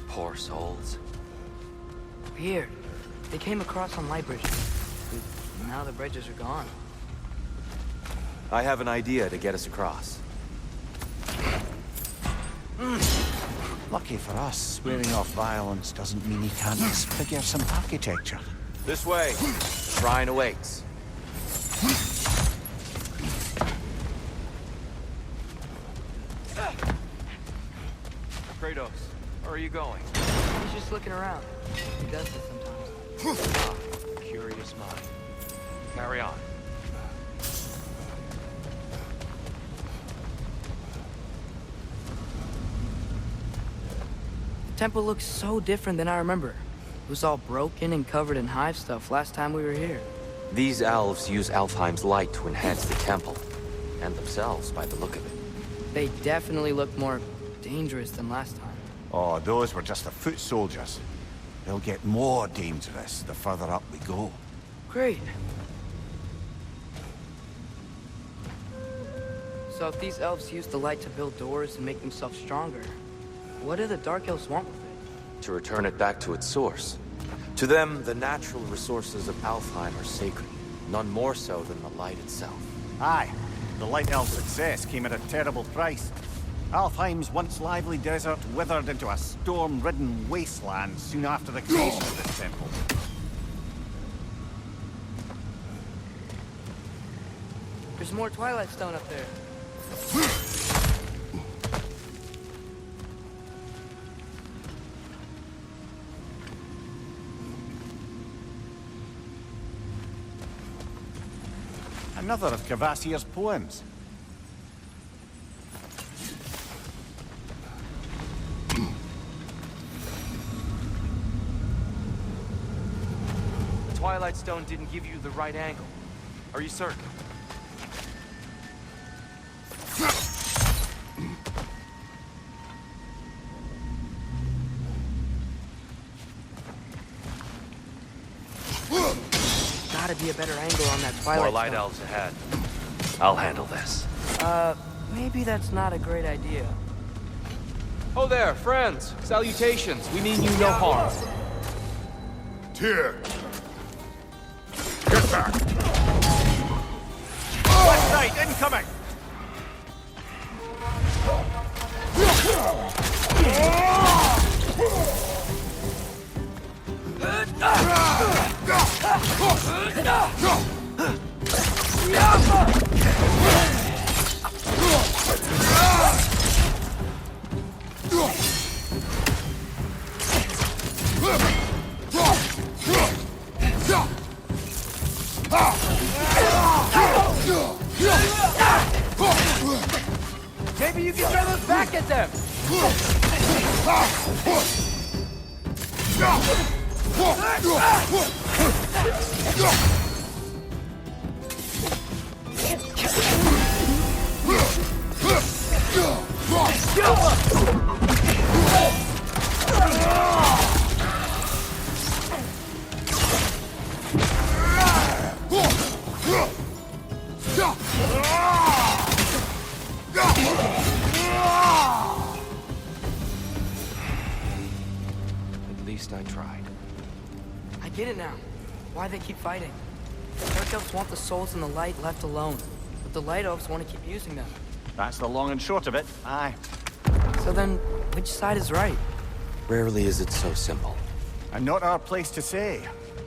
Poor souls. Weird. They came across on light bridges. But now the bridges are gone. I have an idea to get us across. Lucky for us, swearing off violence doesn't mean he can't disfigure some architecture. This way. Shrine awaits. Kratos, where are you going? He's just looking around. He does this sometimes. Curious mind. Carry on. The temple looks so different than I remember. It was all broken and covered in hive stuff last time we were here. These elves use Alfheim's light to enhance the temple. And themselves, by the look of it. They definitely look more dangerous than last time. Oh, those were just the foot soldiers. They'll get more dangerous the further up we go. Great. So if these elves use the light to build doors and make themselves stronger, what do the Dark Elves want with it? To return it back to its source. To them, the natural resources of Alfheim are sacred. None more so than the light itself. Aye. The Light Elf's success came at a terrible price. Alfheim's once lively desert withered into a storm-ridden wasteland soon after the creation of the temple. There's more Twilight Stone up there. Another of Kvasir's poems. The Twilight Stone didn't give you the right angle. Are you certain? Gotta be a better angle on that Twilight More light Stone. elves ahead. I'll handle this. Maybe that's not a great idea. Oh there, friends. Salutations. We mean you no harm. Tyr! Get back! Left side, incoming! Maybe you can throw those back at them! At least I tried. I get it now. why they keep fighting. The Dark Elves want the souls in the light left alone, but the Light Elves want to keep using them. That's the long and short of it, aye. So then, which side is right? Rarely is it so simple. And not our place to say.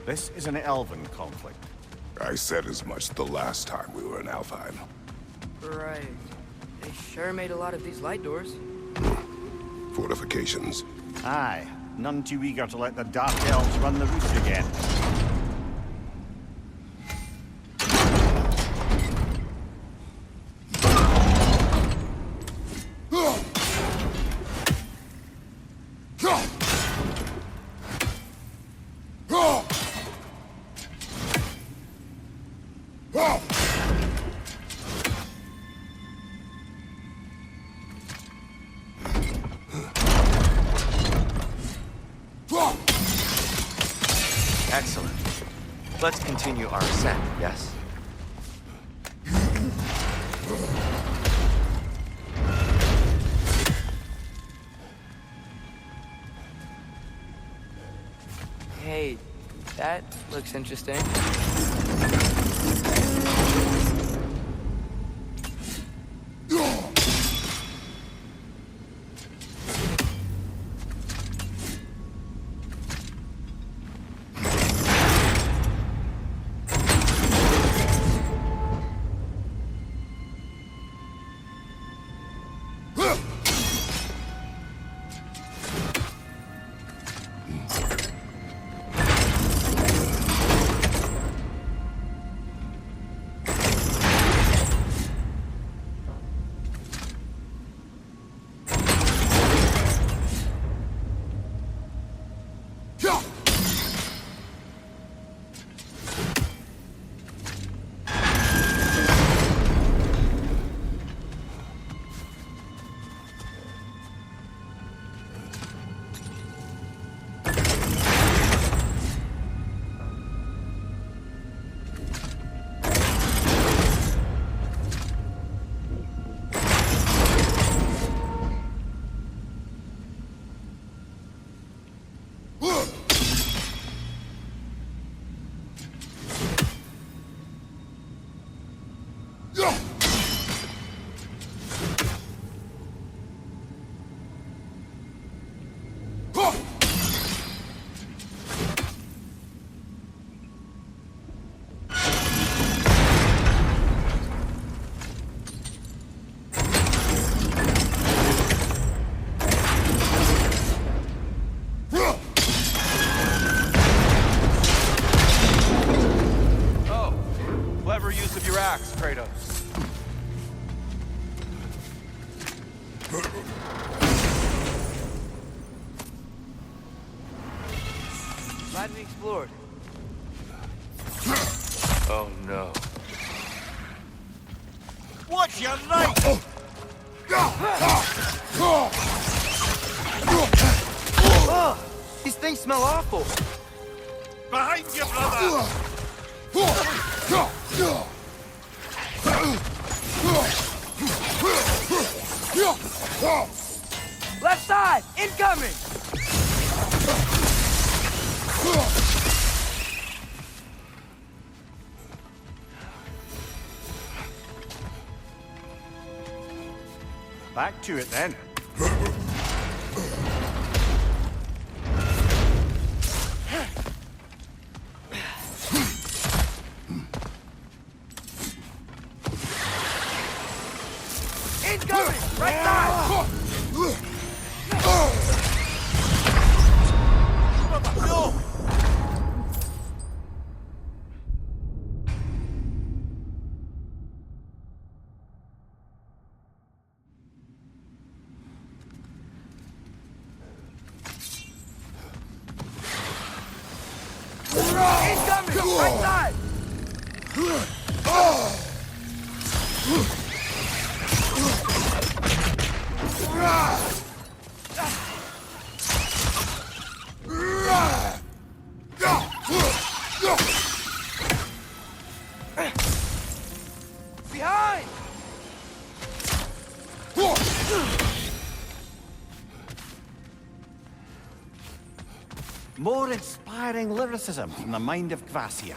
This is an elven conflict. I said as much the last time we were in Alfheim. Right. They sure made a lot of these light doors. Fortifications. Aye. None too eager to let the Dark Elves run the roost again. Excellent. Let's continue our ascent, yes? Hey, that looks interesting. Relax, Kratos. Glad we explored. Oh no. Watch your right! These things smell awful. Behind you, brother! Left side, incoming! Back to it then. Incoming! Right side! No! Incoming! Right side! Behind! More inspired. inspiring lyricism from the mind of Kvasia.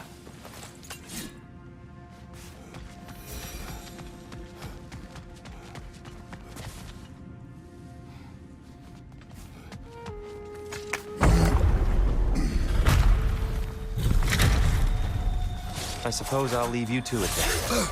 I suppose I'll leave you to it then.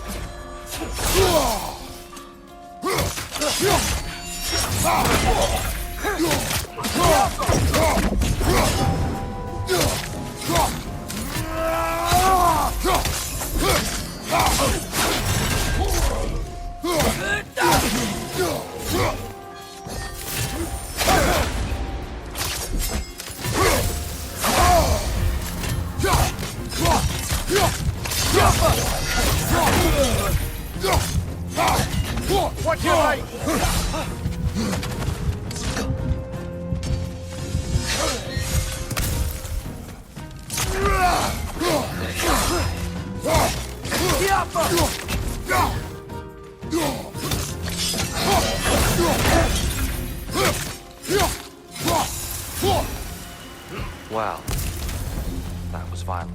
Watch your right! Wow. That was violent.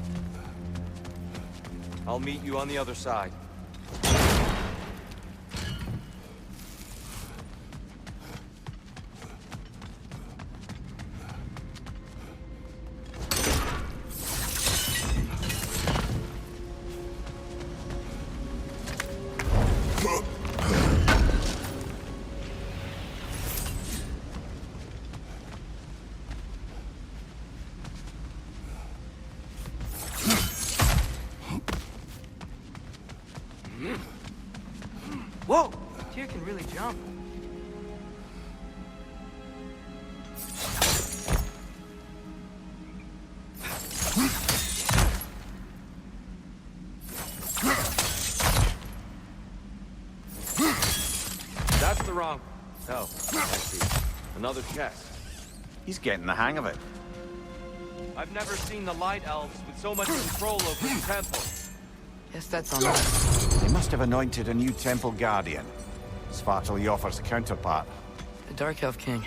I'll meet you on the other side. Whoa! Tyr can really jump. That's the wrong... Oh, I see. Another chest. He's getting the hang of it. I've never seen the Light Elves with so much control over the temple. Guess that's on us. They must have anointed a new temple guardian. Svartaljofar's counterpart. The Dark Elf King.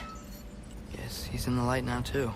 Guess he's in the light now, too.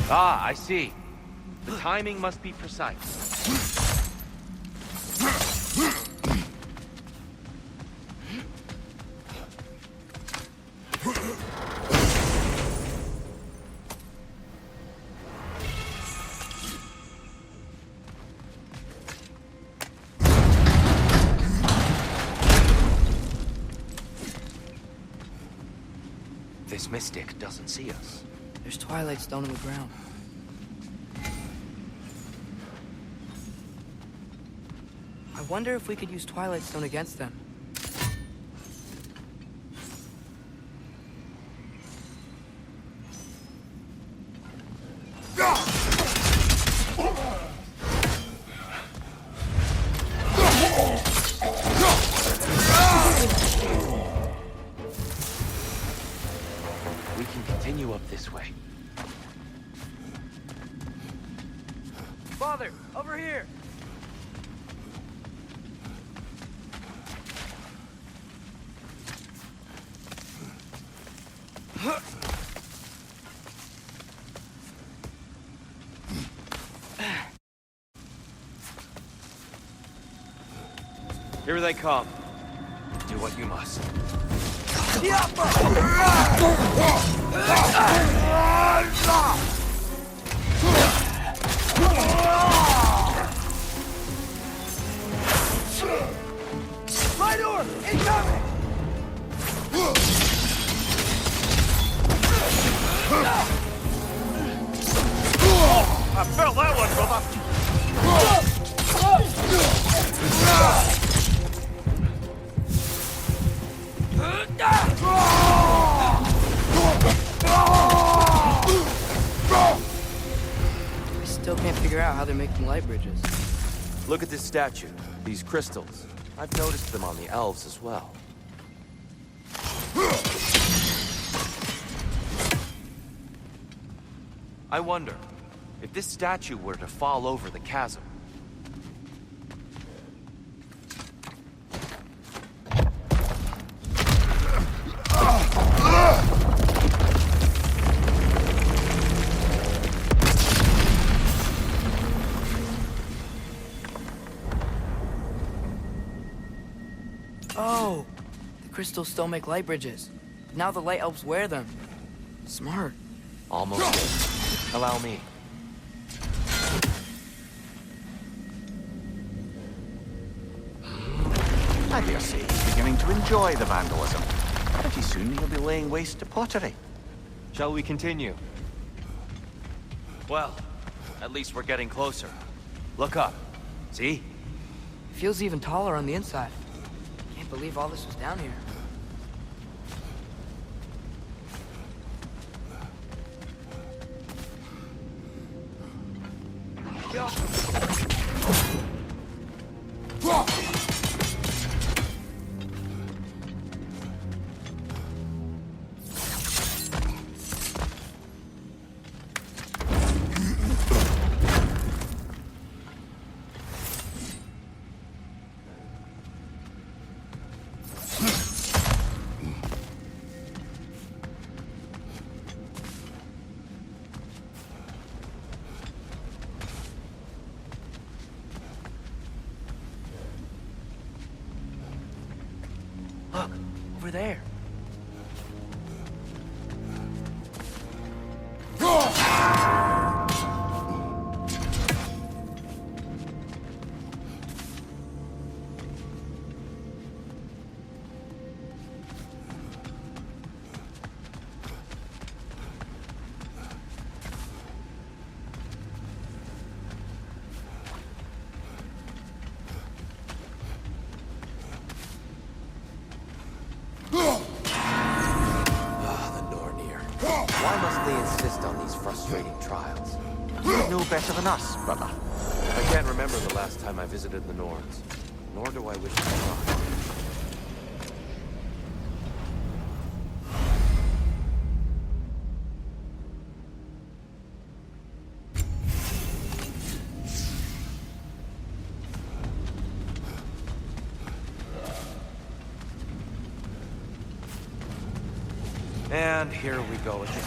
Ah, I see. The timing must be precise. This mystic doesn't see us. There's Twilight Stone in the ground. I wonder if we could use Twilight Stone against them. We can continue up this way. Father, over here! Here they come. Do what you must. I felt that one, brother. I still can't figure out how they're making light bridges. Look at this statue, these crystals. I've noticed them on the elves as well. I wonder, if this statue were to fall over the chasm, Oh, the crystals still make light bridges. Now the light elves wear them. Smart. almost there. Allow me. I dare say he's beginning to enjoy the vandalism. Pretty soon he'll be laying waste to pottery. Shall we continue? Well, at least we're getting closer. Look up. See? It feels even taller on the inside. Can't believe all this was down here. Look, over there. Why must they insist on these frustrating trials? You know better than us, brother. I can't remember the last time I visited the Norse, nor do I wish to try. And here we go again.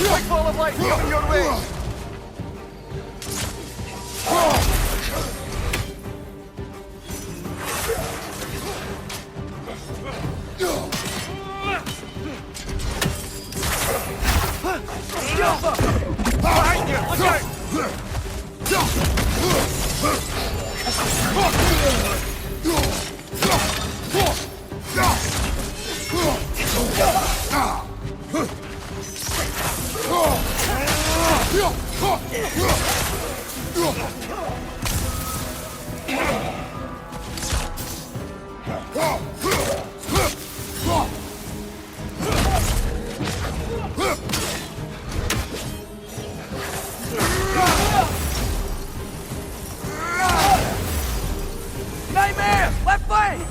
Quick ball of light coming your way! Behind you! Look out! Nightmare! Left flank!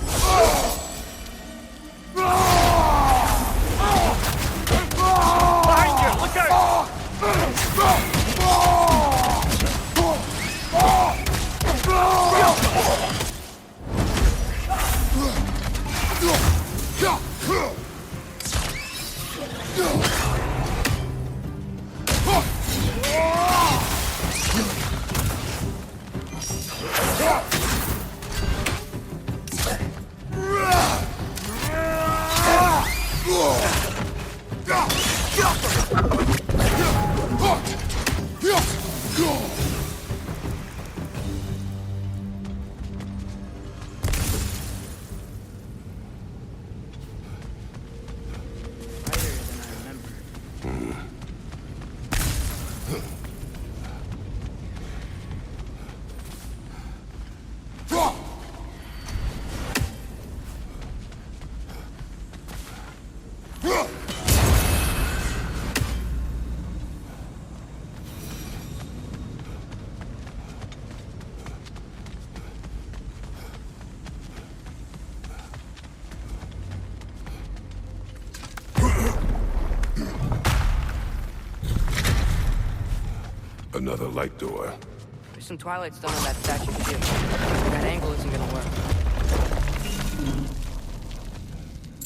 Another light door. There's some Twilight Stone on that statue shield. That angle isn't gonna work.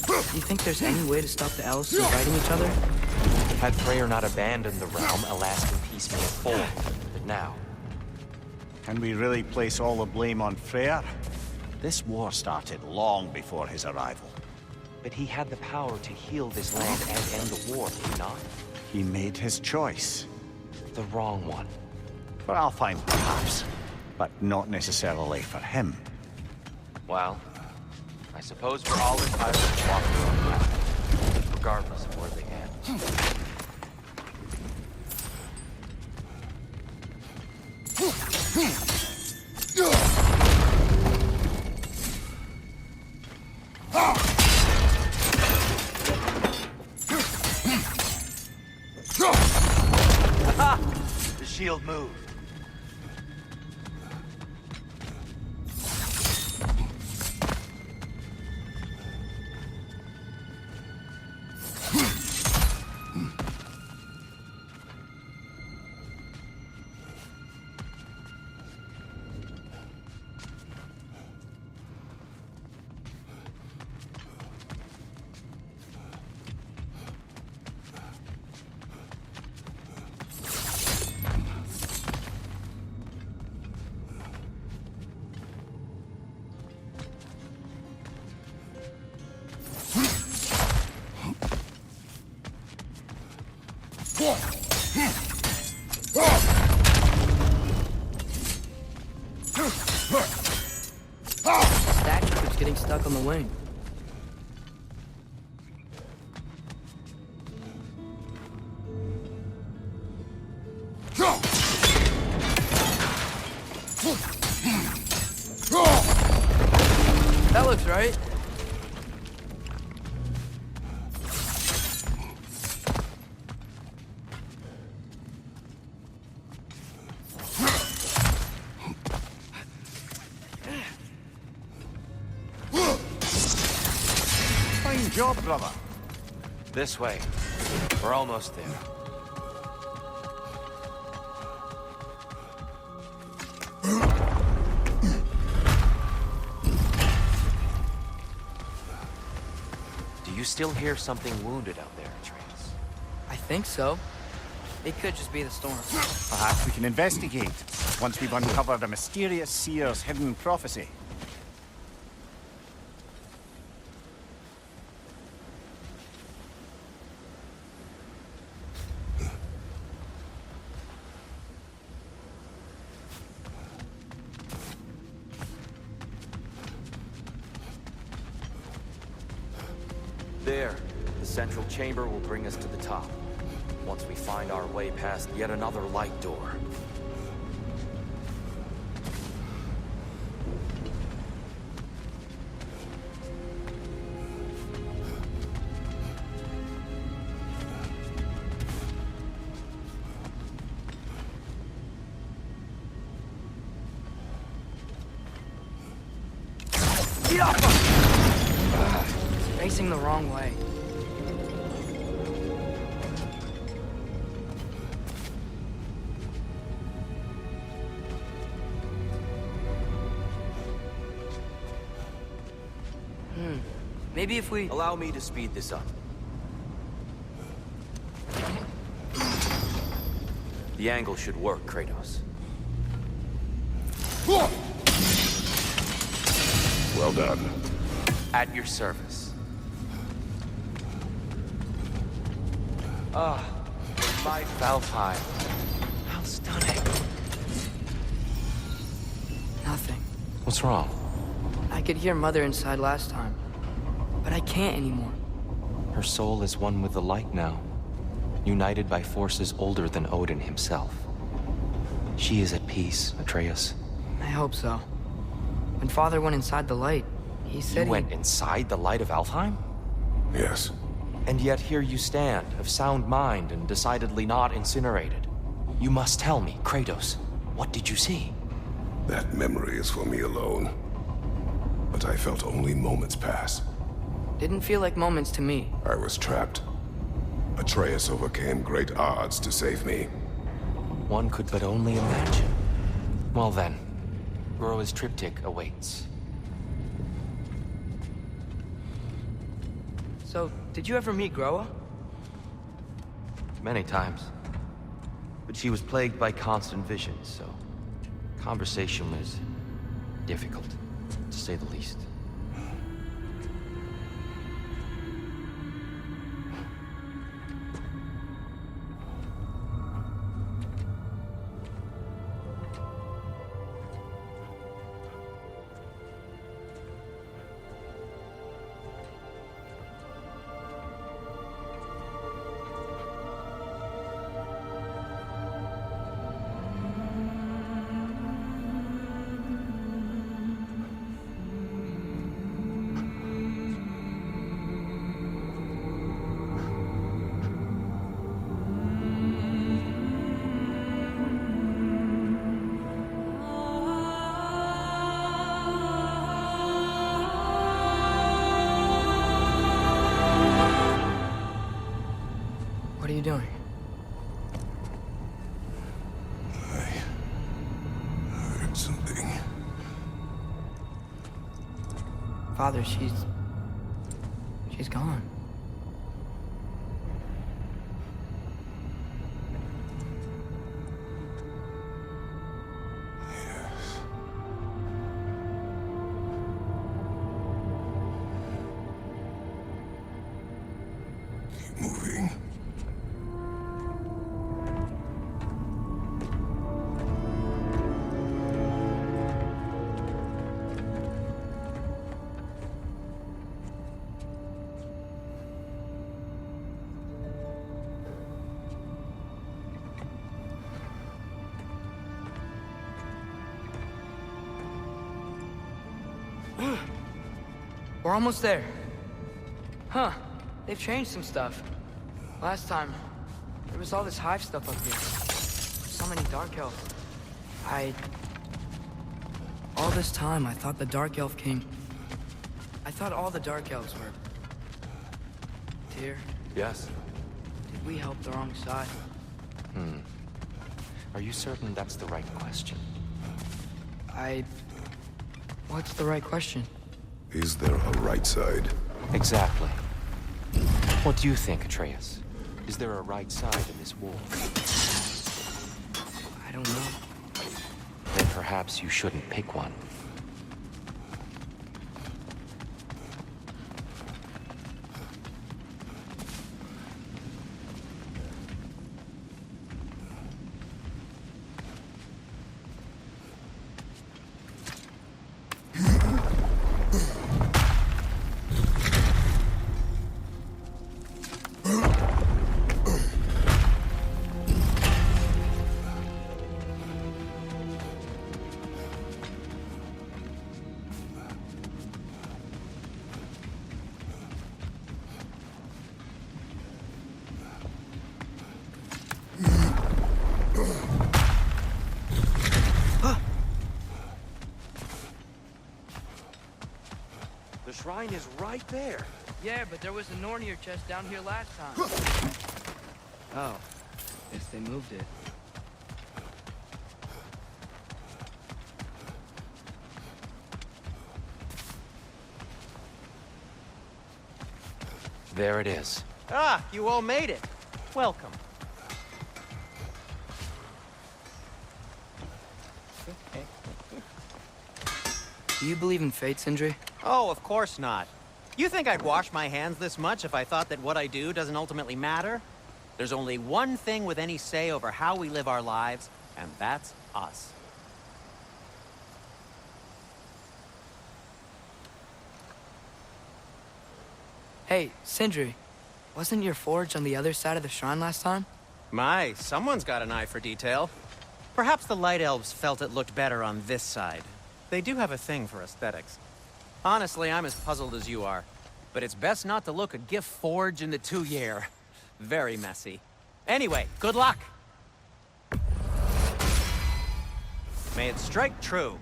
Do you think there's any way to stop the elves from fighting each other? Had Freyr not abandoned the realm, a lasting peace may have formed. But now... Can we really place all the blame on Freyr? This war started long before his arrival. But he had the power to heal this land and end the war, did he not? He made his choice. The wrong one. For Alfheim, perhaps. But not necessarily for him. Well, I suppose we're all entitled to walk their own path, regardless of where they end. The shield moved. Statue keeps getting stuck on the wing. That looks right. Fine job, brother. This way. We're almost there. Do you still hear something wounded out there, Atreus? I think so. It could just be the storm. Perhaps we can investigate, once we've uncovered a mysterious seer's hidden prophecy. There. The central chamber will bring us to the top. Once we find our way past yet another light door. It's facing the wrong way. Maybe if we... Allow me to speed this up. The angle should work, Kratos. Well done. At your service. Ah, my Valheim. How stunning. Nothing. What's wrong? I could hear Mother inside last time, but I can't anymore. Her soul is one with the light now, united by forces older than Odin himself. She is at peace, Atreus. I hope so. When Father went inside the light, he said You went inside the light of Alfheim? Yes. And yet here you stand, of sound mind and decidedly not incinerated. You must tell me, Kratos, what did you see? That memory is for me alone. But I felt only moments pass. Didn't feel like moments to me. I was trapped. Atreus overcame great odds to save me. One could but only imagine. Well then, Groa's triptych awaits. So, did you ever meet Groa? Many times. But she was plagued by constant visions, so conversation was difficult, to say the least. What are you doing? I heard something. Father, she's gone. Yes. Keep moving. We're almost there. Huh. They've changed some stuff. Last time, there was all this hive stuff up here. So many dark elves. All this time, I thought the dark elf king... I thought all the dark elves were... Tyr, Yes? did we help the wrong side? Are you certain that's the right question? What's the right question? Is there a right side? Exactly. What do you think, Atreus? Is there a right side in this war? I don't know. Then perhaps you shouldn't pick one. The shrine is right there. Yeah, but there was a Nornir chest down here last time. Oh. Guess they moved it. There it is. Ah, you all made it. Welcome. Do you believe in fate, Sindri? Oh, of course not. You think I'd wash my hands this much if I thought that what I do doesn't ultimately matter? There's only one thing with any say over how we live our lives, and that's us. Hey, Sindri, wasn't your forge on the other side of the shrine last time? My, someone's got an eye for detail. Perhaps the Light Elves felt it looked better on this side. They do have a thing for aesthetics. Honestly, I'm as puzzled as you are. But it's best not to look a gift forge in the 2 year. Very messy. Anyway, good luck! May it strike true.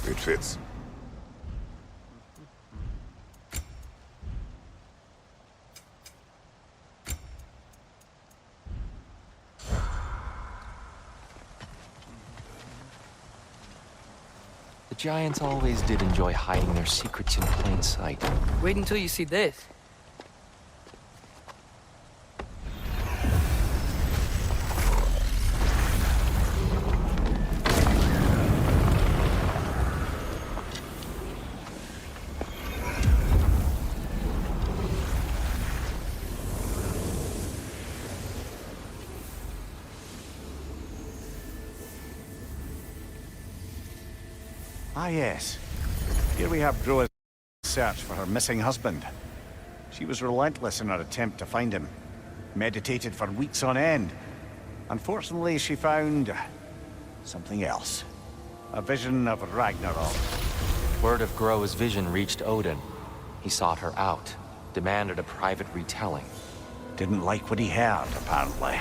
It fits. The giants always did enjoy hiding their secrets in plain sight. Wait until you see this. Ah, yes. Here we have Groa's search for her missing husband. She was relentless in her attempt to find him. Meditated for weeks on end. Unfortunately, she found something else. A vision of Ragnarok. Word of Groa's vision reached Odin. He sought her out, demanded a private retelling. Didn't like what he heard, apparently.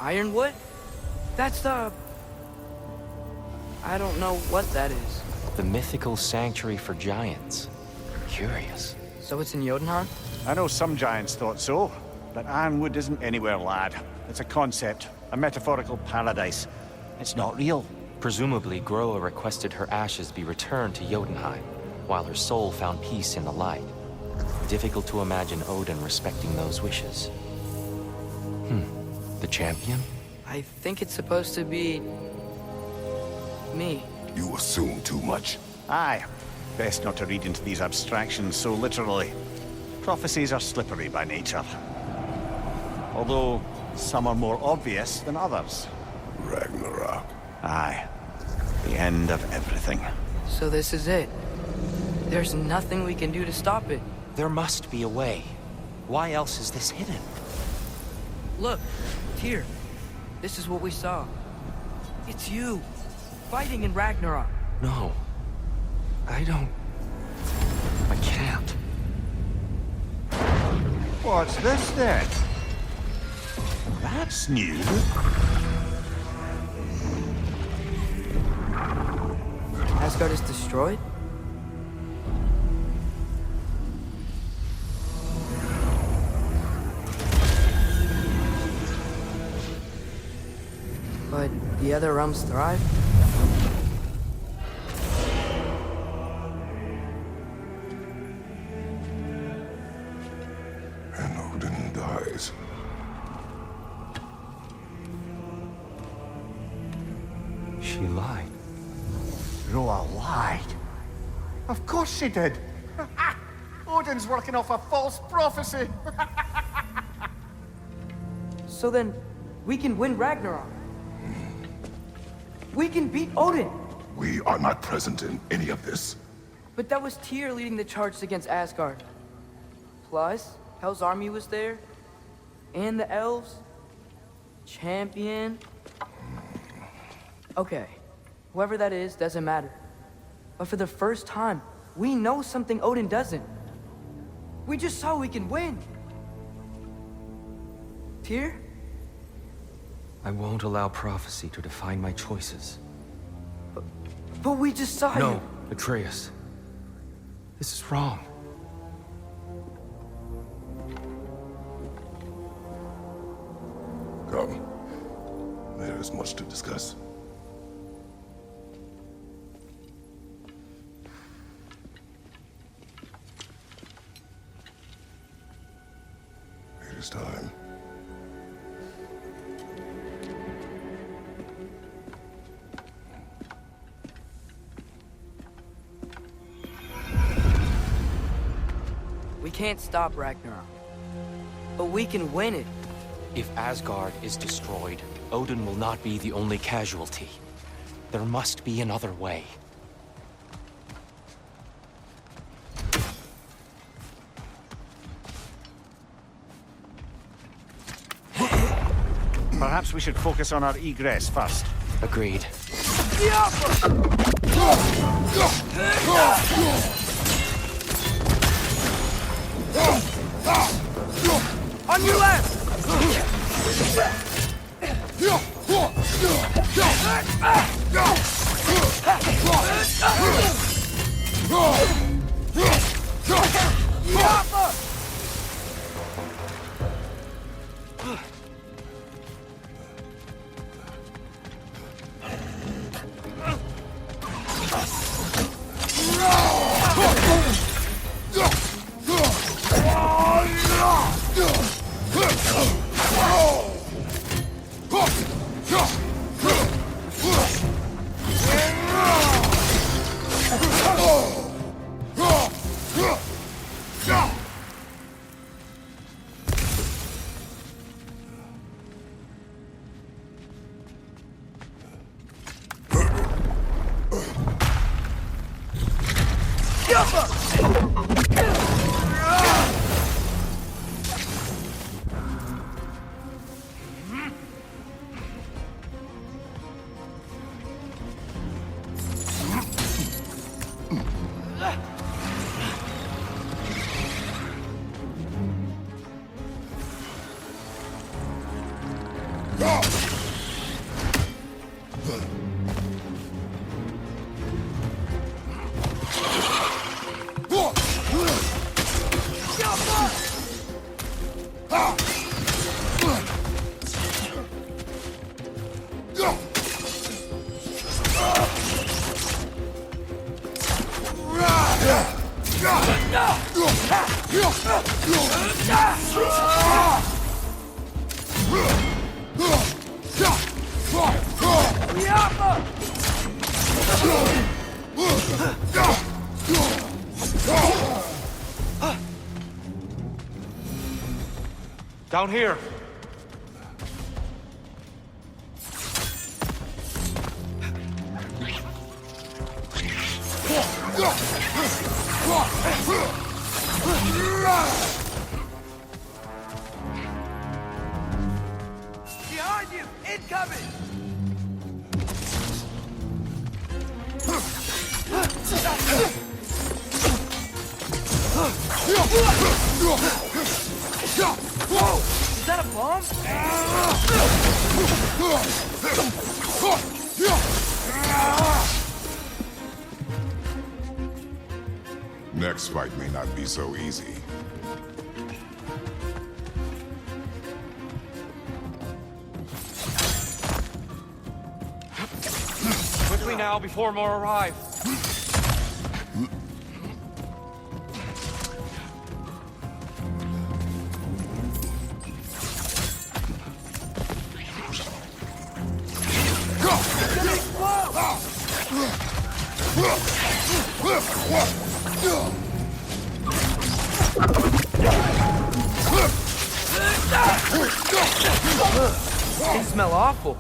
Ironwood? That's the... I don't know what that is. The mythical sanctuary for giants. Curious. So it's in Jotunheim? I know some giants thought so, but Ironwood isn't anywhere, lad. It's a concept, a metaphorical paradise. It's not real. Presumably, Groa requested her ashes be returned to Jotunheim, while her soul found peace in the light. Difficult to imagine Odin respecting those wishes. The champion? I think it's supposed to be... me. You assume too much. Aye. Best not to read into these abstractions so literally. Prophecies are slippery by nature. Although, some are more obvious than others. Ragnarok. Aye. The end of everything. So this is it. There's nothing we can do to stop it. There must be a way. Why else is this hidden? Look, here. This is what we saw. It's you, fighting in Ragnarok. No. I can't. What's this then? That's new. Asgard is destroyed? But the other realms thrive? And Odin dies. She lied. Groa lied. Of course she did. Odin's working off a false prophecy. So then, we can win Ragnarok. We can beat Odin. We are not present in any of this. But that was Tyr leading the charge against Asgard. Plus, Hell's army was there. And the elves. Champion. Okay. Whoever that is, doesn't matter. But for the first time, we know something Odin doesn't. We just saw we can win. Tyr? I won't allow prophecy to define my choices. But we just saw you. No, Atreus. This is wrong. Come. There There's much to discuss. It is time. We can't stop Ragnarok, but we can win it. If Asgard is destroyed, Odin will not be the only casualty. There must be another way. Perhaps we should focus on our egress first. Agreed. On your left! Down here. Behind you! Incoming! Whoa! Is that a bomb? Next fight may not be so easy. Quickly now, before more arrive. They smell awful.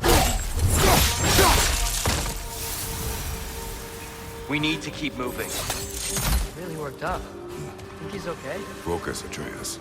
We need to keep moving. Really worked up. Think he's okay? Focus, Atreus.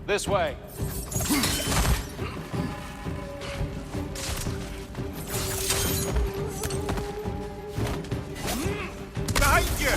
This way. Behind you!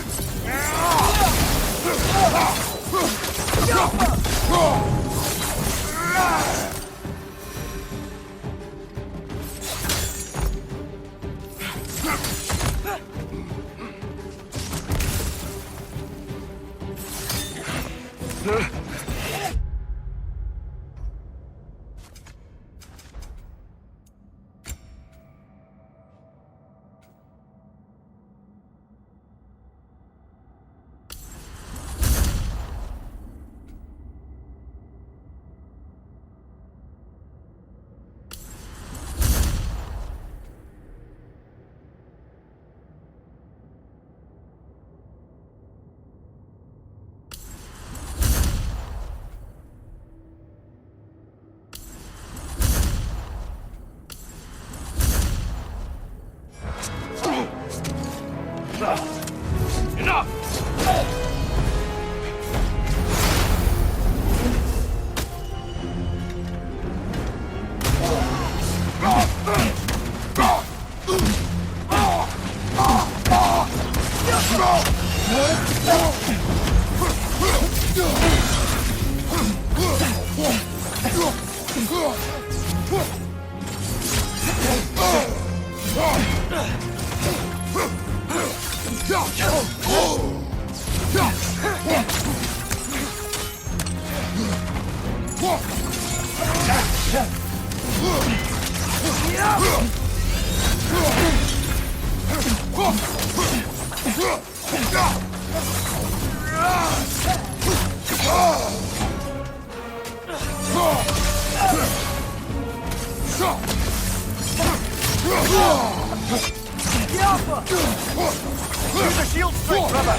Use the shield strength, brother!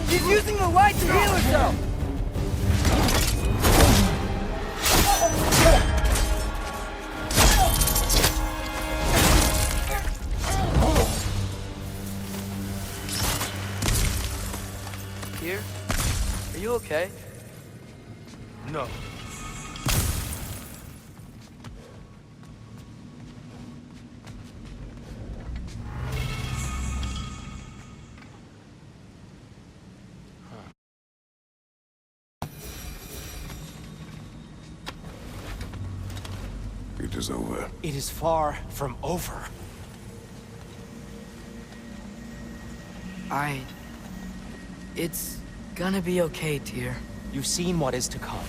She's using the light to heal herself! Here? Are you okay? No. It is over. It is far from over. It's gonna be okay, Tyr. You've seen what is to come.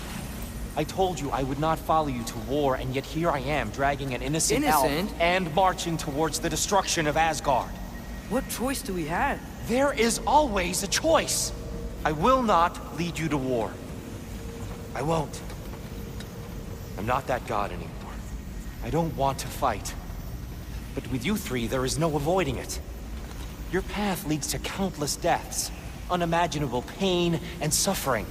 I told you I would not follow you to war, and yet here I am, dragging an innocent elf and marching towards the destruction of Asgard. What choice do we have? There is always a choice. I will not lead you to war. I won't. I'm not that god anymore. I don't want to fight. But with you three, there is no avoiding it. Your path leads to countless deaths, unimaginable pain and suffering.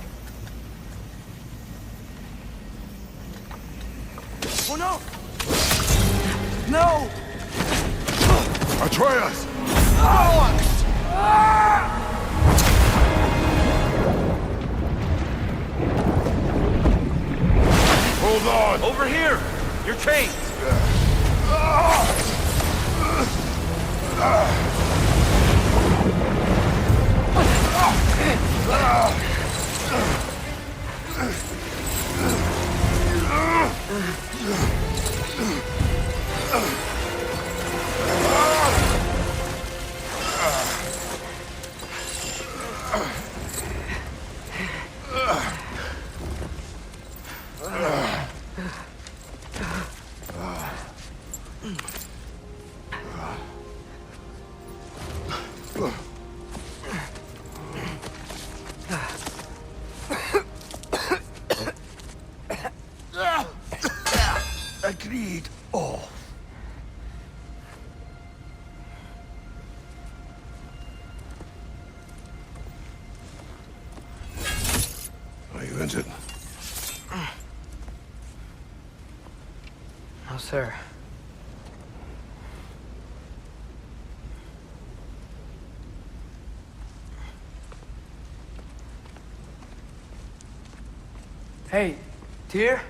Oh no! No! Atreus! Hold on! Over here! Your chains! Agreed. Oh. Are you injured? No, sir. Hey, Tyr?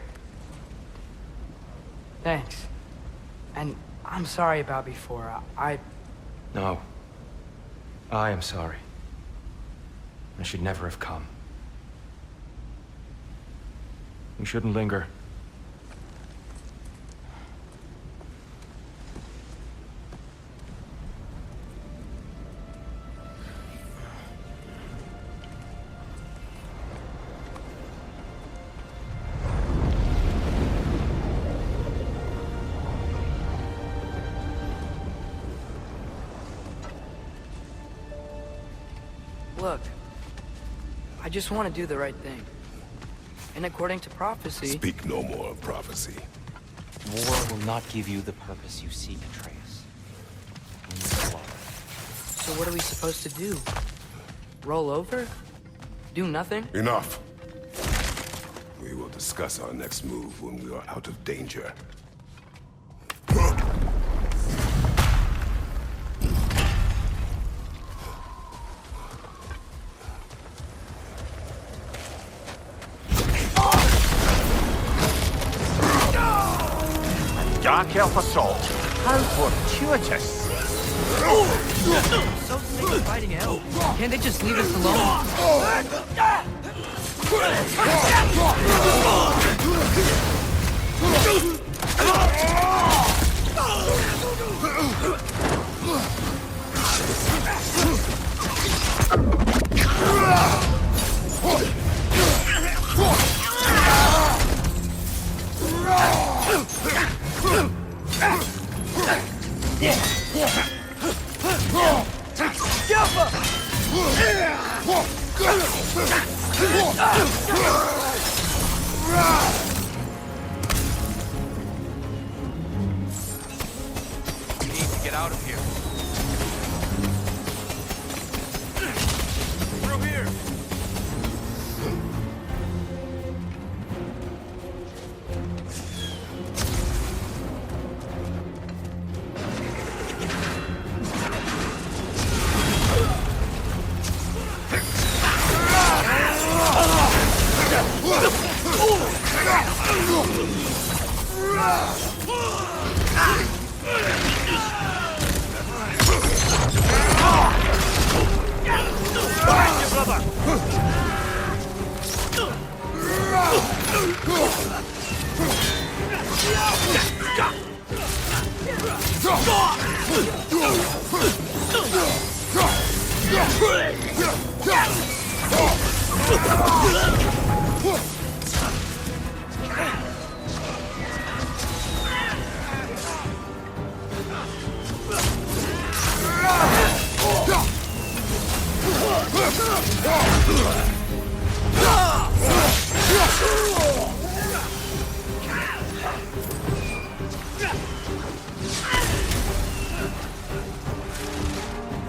Thanks. And I'm sorry about before. No. I am sorry. I should never have come. We shouldn't linger. Look, I just want to do the right thing. And according to prophecy... Speak no more of prophecy. War will not give you the purpose you seek, Atreus. Only blood. So what are we supposed to do? Roll over? Do nothing? Enough. We will discuss our next move when we are out of danger. Dark Elf Assault. How fortuitous. So sick of fighting elf. Can't they just leave us alone? We need to get out of here. Through here.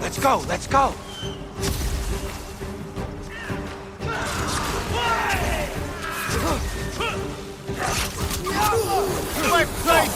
Let's go, let's go! Left side,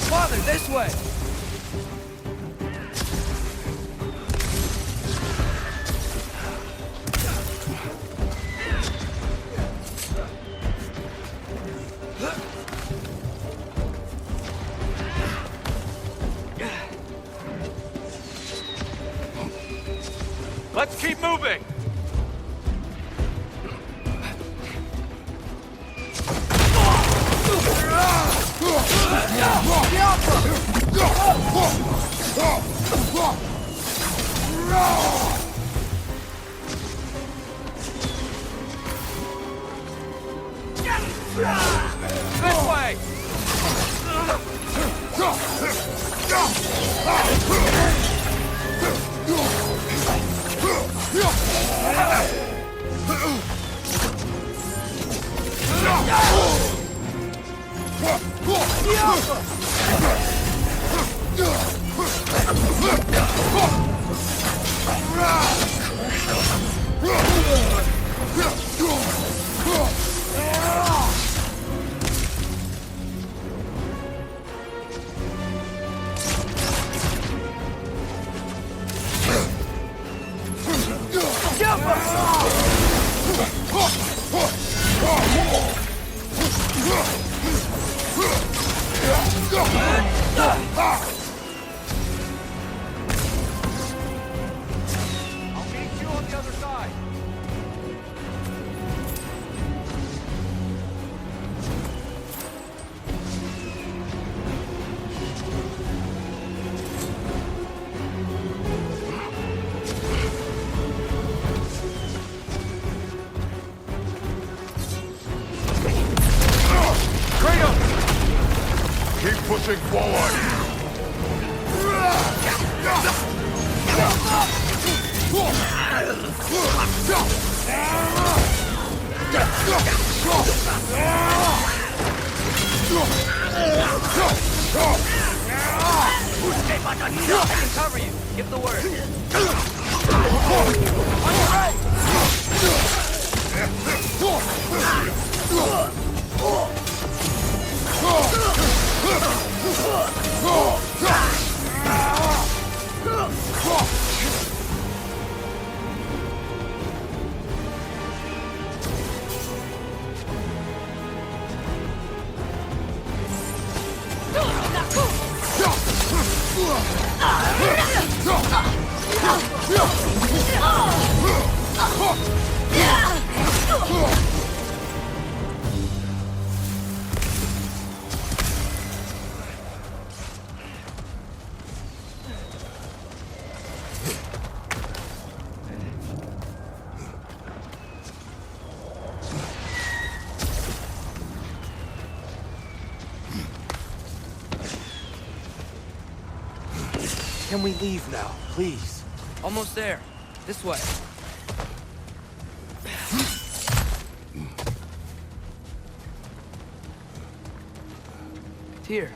Father, this way! Let's keep moving! This way! Jump! Pushing forward! I can cover you. Give the word. On your right! Can we leave now, please? Almost there. This way. Tyr,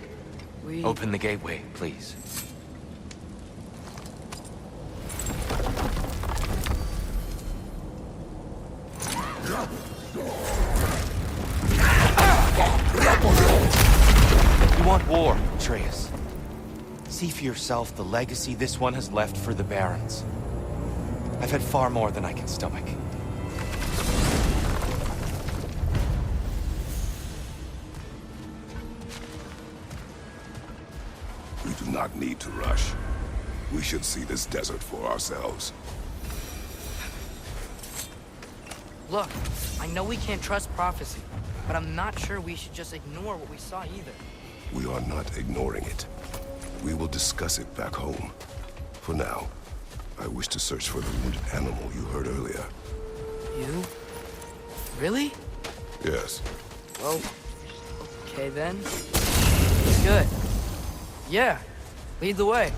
we... Open the gateway, please. You want war, Atreus. See for yourself the legacy this one has left for the Barons. I've had far more than I can stomach. We do not need to rush. We should see this desert for ourselves. Look, I know we can't trust prophecy, but I'm not sure we should just ignore what we saw either. We are not ignoring it. We will discuss it back home. For now, I wish to search for the wounded animal you heard earlier. You? Really? Yes. Well, okay then. Good. Yeah, lead the way.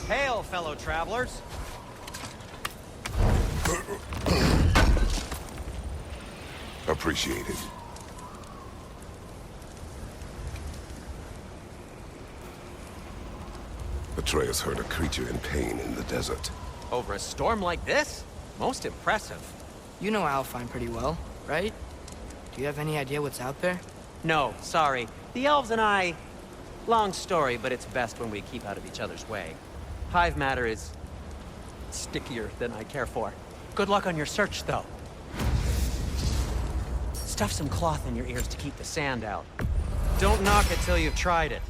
Hail, fellow travelers. Appreciated. Atreus heard a creature in pain in the desert. Over a storm like this? Most impressive. You know Alfheim pretty well, right? Do you have any idea what's out there? No, sorry. The elves and I... Long story, but it's best when we keep out of each other's way. Hive matter is... stickier than I care for. Good luck on your search, though. Stuff some cloth in your ears to keep the sand out. Don't knock it till you've tried it.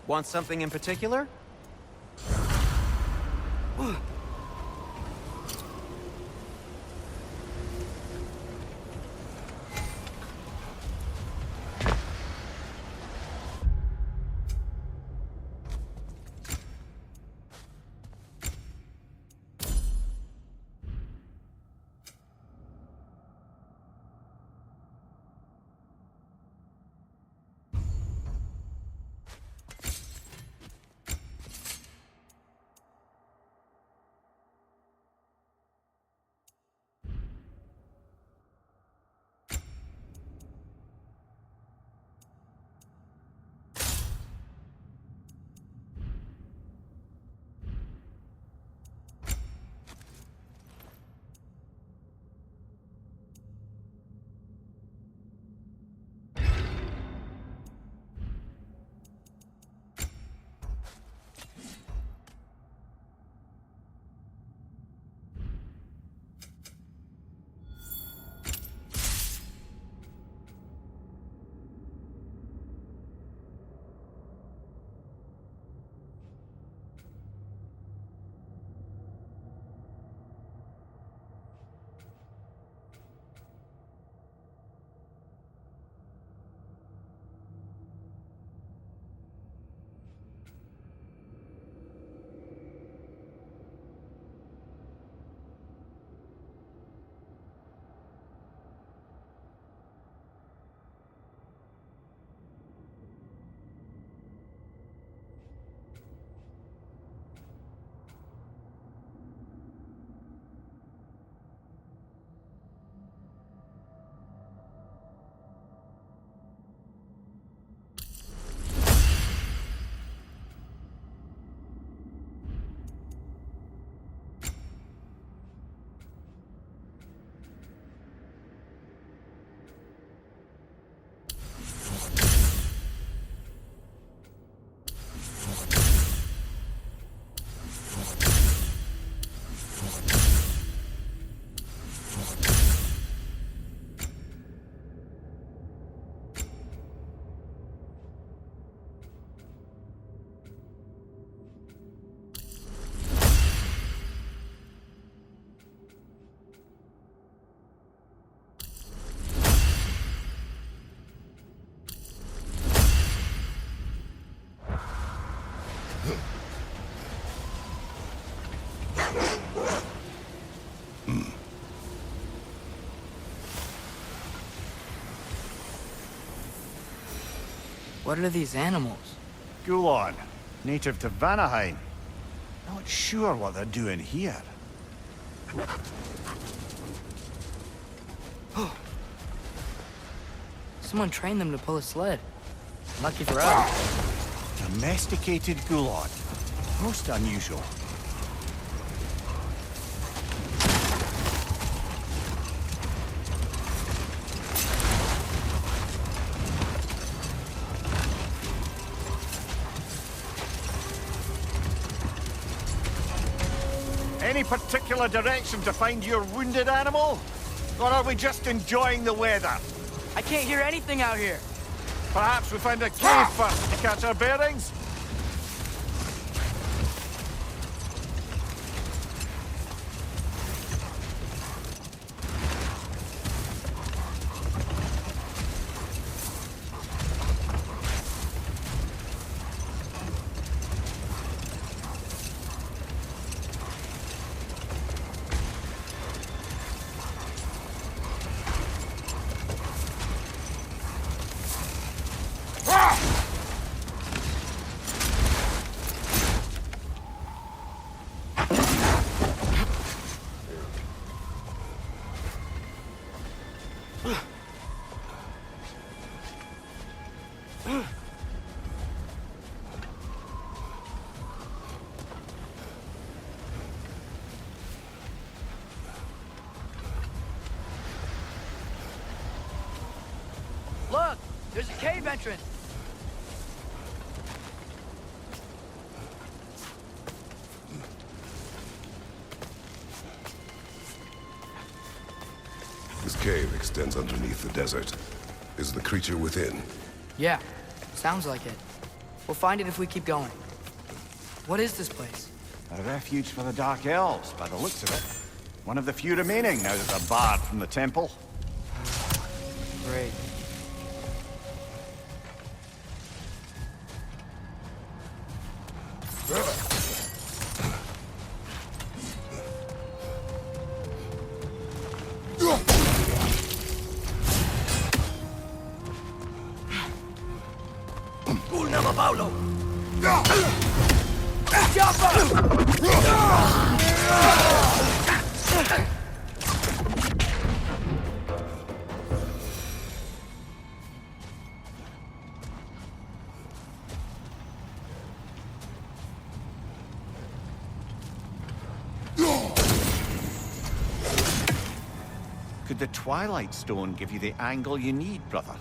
Want something in particular? What are these animals? Gulon, native to Vanaheim. Not sure what they're doing here. Someone trained them to pull a sled. Lucky for us. Domesticated Gulon. Most unusual. Any particular direction to find your wounded animal? Or are we just enjoying the weather? I can't hear anything out here. Perhaps we find a cave first to catch our bearings? Look! There's a cave entrance! This cave extends underneath the desert. Is the creature within? Yeah, sounds like it. We'll find it if we keep going. What is this place? A refuge for the Dark Elves, by the looks of it. One of the few remaining now that they're barred from the temple. Great. Could the Twilight Stone give you the angle you need, brother?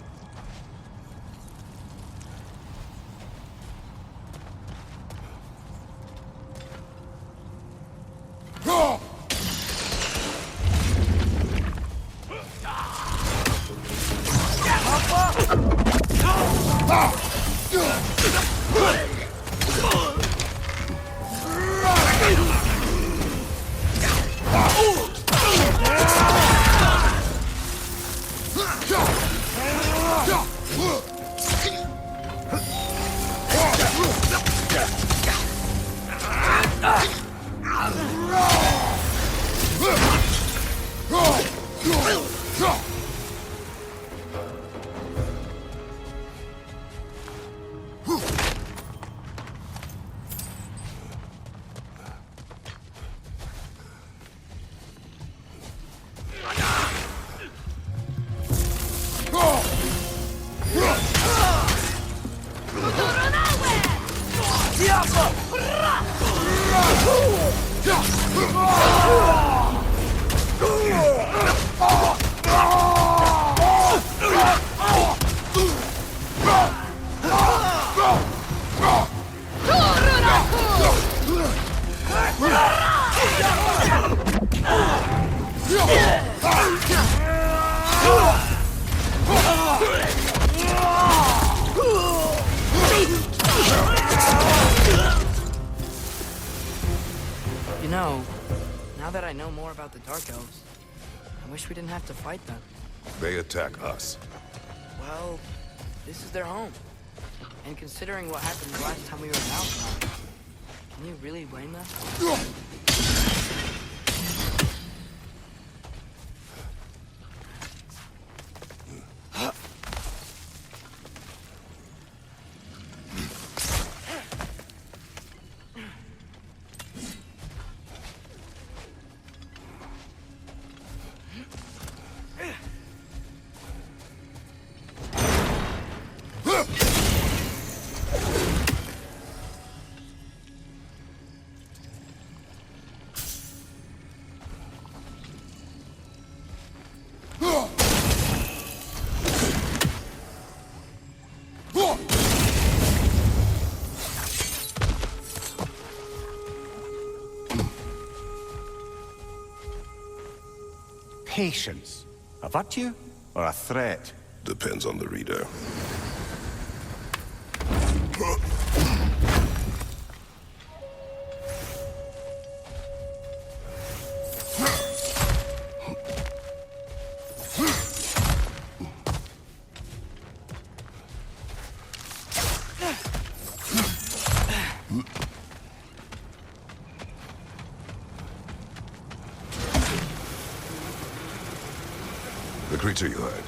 You know, now that I know more about the Dark Elves, I wish we didn't have to fight them. They attack us. Well, this is their home. And considering what happened the last time we were in Alpha, can you really blame them? patience. A virtue or a threat? Depends on the reader. The creature you heard,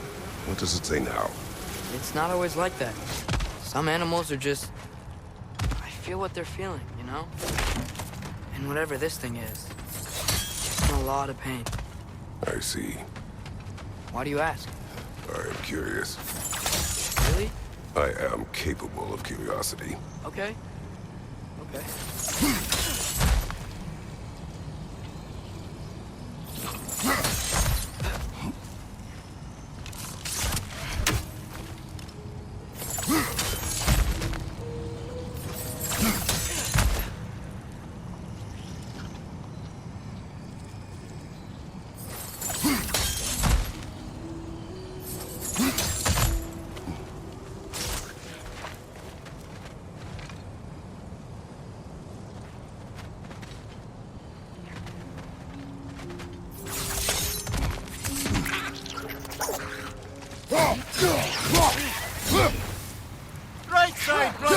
what does it say now? It's not always like that. Some animals are just... I feel what they're feeling, you know? And whatever this thing is, it's in a lot of pain. I see. Why do you ask? I am curious. Really? I am capable of curiosity. Okay. Okay. Right side, brother!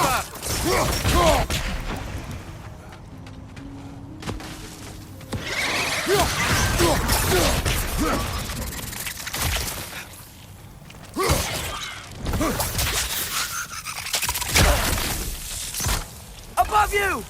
Above you!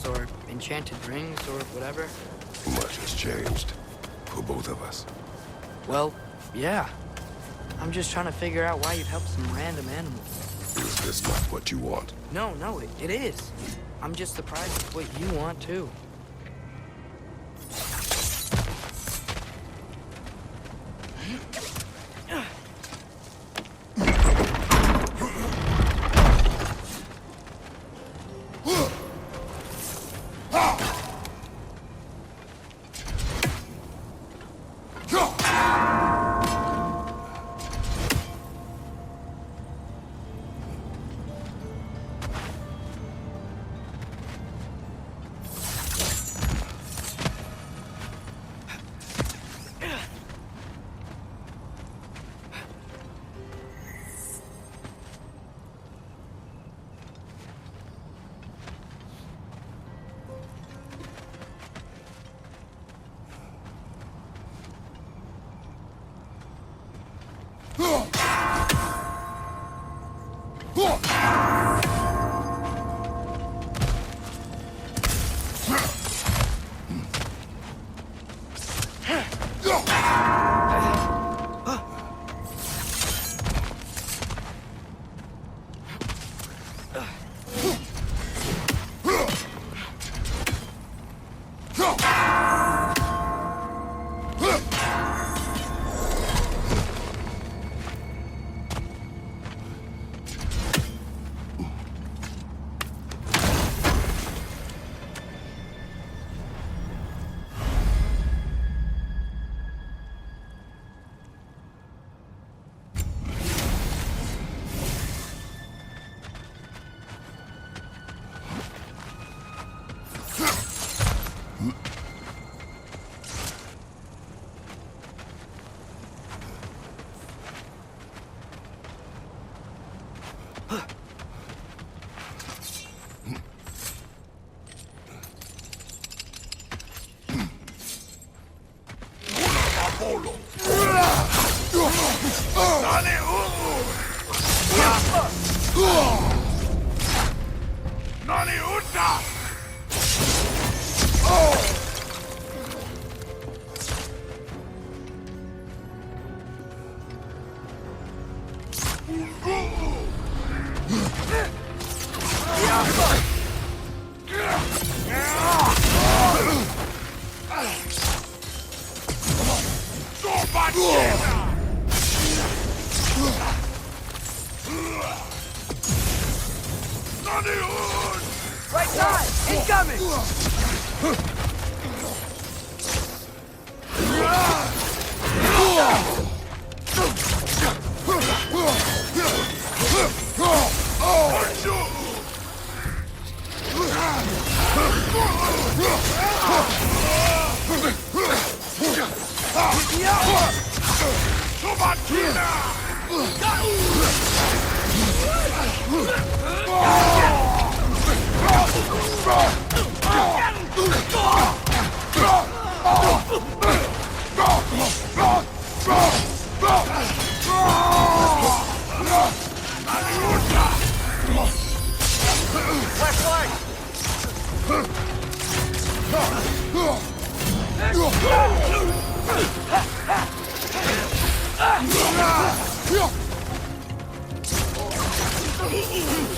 Or enchanted rings or whatever. Much has changed. For both of us. Well, yeah. I'm just trying to figure out why you'd help some random animal. Is this not what you want? No, it is. I'm just surprised it's what you want, too. Right side! Incoming!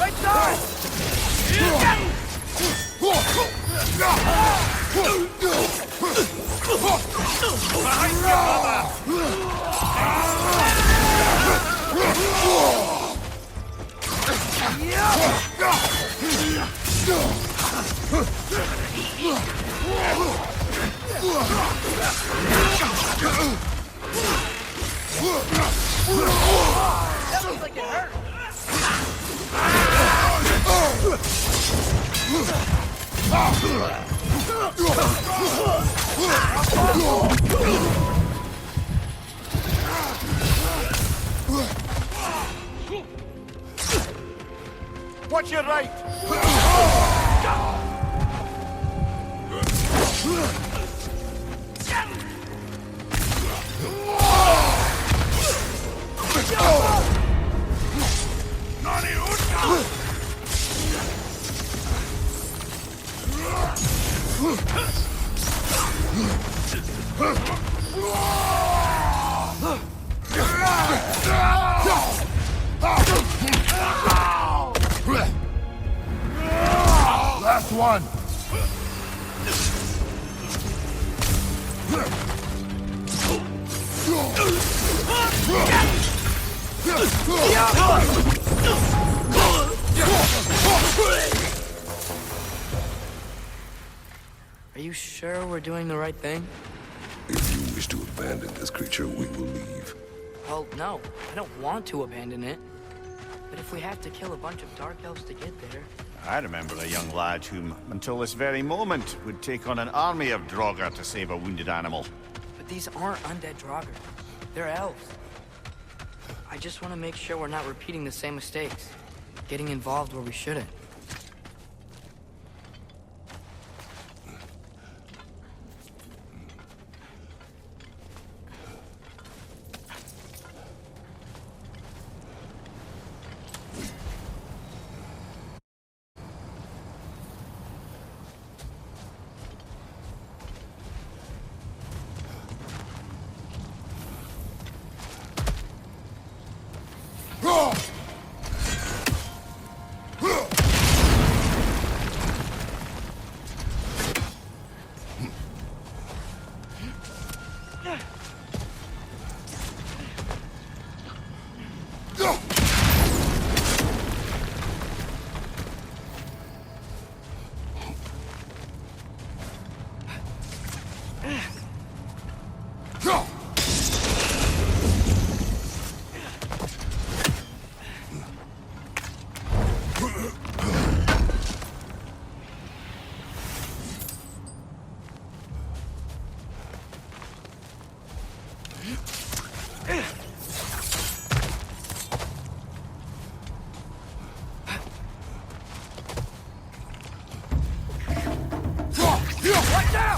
Right side! That looks like it hurt. Watch your right! Last one! Are you sure we're doing the right thing? If you wish to abandon this creature, we will leave. Well, no. I don't want to abandon it. But if we have to kill a bunch of Dark Elves to get there... I remember a young lad whom, until this very moment, would take on an army of Draugr to save a wounded animal. But these aren't undead Draugr. They're elves. I just want to make sure we're not repeating the same mistakes. Getting involved where we shouldn't.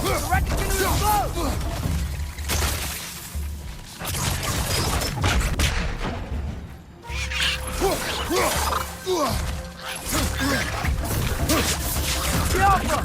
now! The wreck is gonna explode! The Alpha!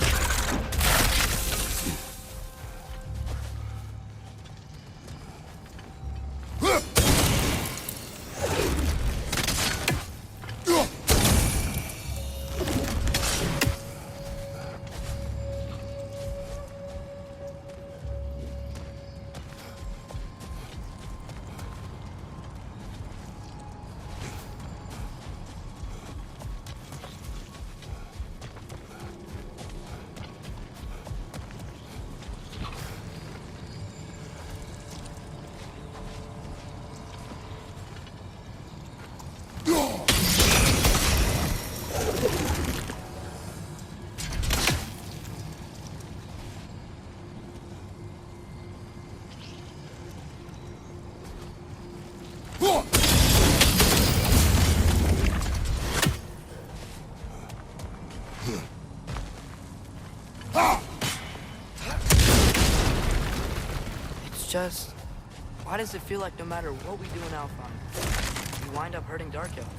Just, why does it feel like no matter what we do in Alpine, we wind up hurting Dark Elves?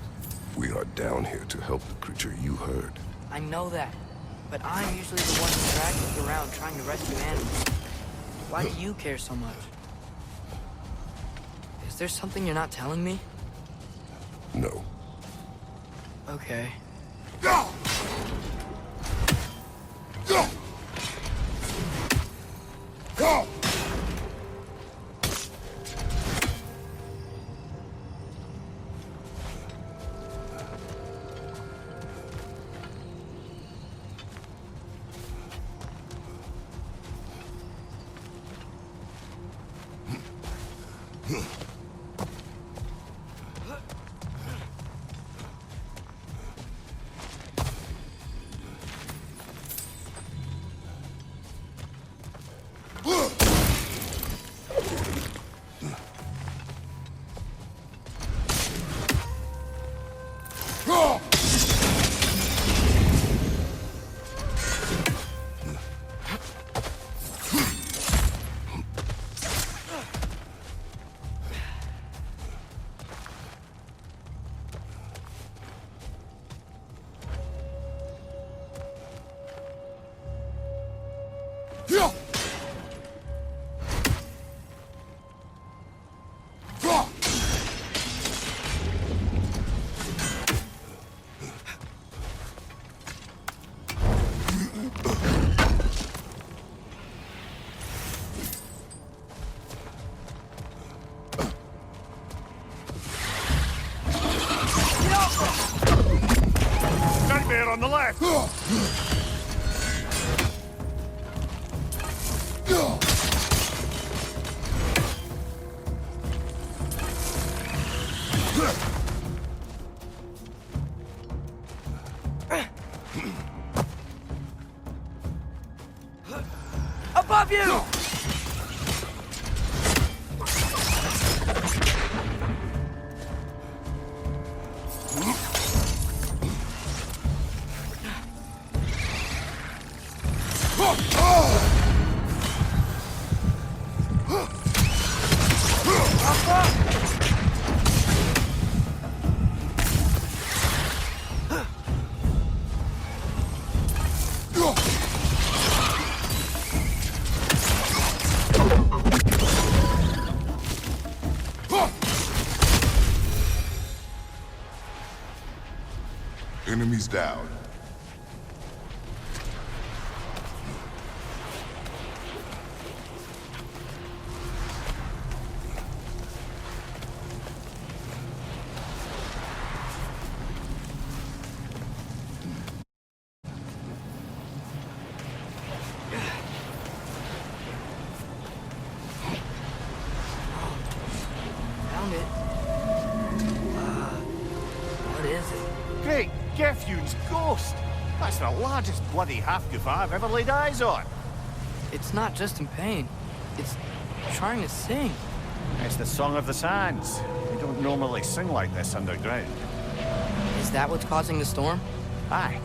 We are down here to help the creature you heard. I know that, but I'm usually the one who drags us around trying to rescue animals. Why do you care so much? Is there something you're not telling me? No. Okay. Nightmare on the left! Above you! Enemies down. Found it. What is it? Great Geffune's ghost! That's the largest bloody half-goof I've ever laid eyes on. It's not just in pain. It's trying to sing. It's the Song of the Sands. We don't normally sing like this underground. Is that what's causing the storm? Aye.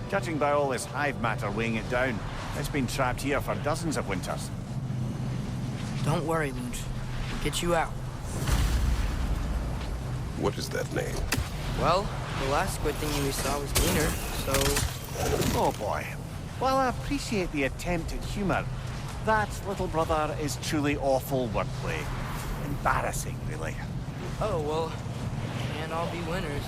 Judging by all this hive matter weighing it down, It's been trapped here for dozens of winters. Don't worry, Lunch. We'll get you out. What is that name? Well, the last squid thingy we saw was Wiener, so... Oh boy. While I appreciate the attempt at humor, that, little brother, is truly awful wordplay. Embarrassing, really. Oh, well, can't all be winners.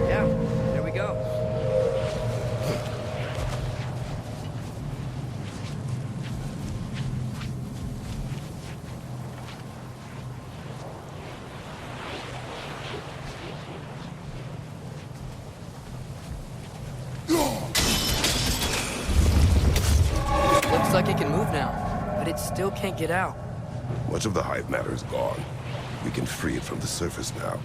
Yeah, there we go. Looks like it can move now, but it still can't get out. Much of the hive matter is gone. We can free it from the surface now.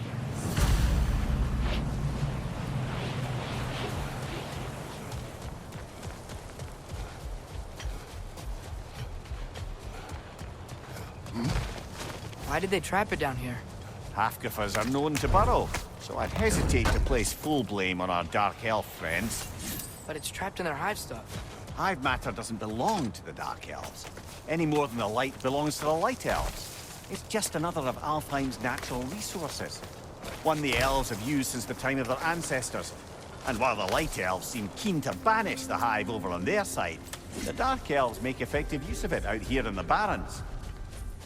Why did they trap it down here? Half-goofers are known to burrow, so I'd hesitate to place full blame on our Dark Elf friends. But it's trapped in their hive stuff. Hive matter doesn't belong to the Dark Elves, any more than the light belongs to the Light Elves. It's just another of Alfheim's natural resources. One the elves have used since the time of their ancestors. And while the Light Elves seem keen to banish the hive over on their side, the Dark Elves make effective use of it out here in the Barrens.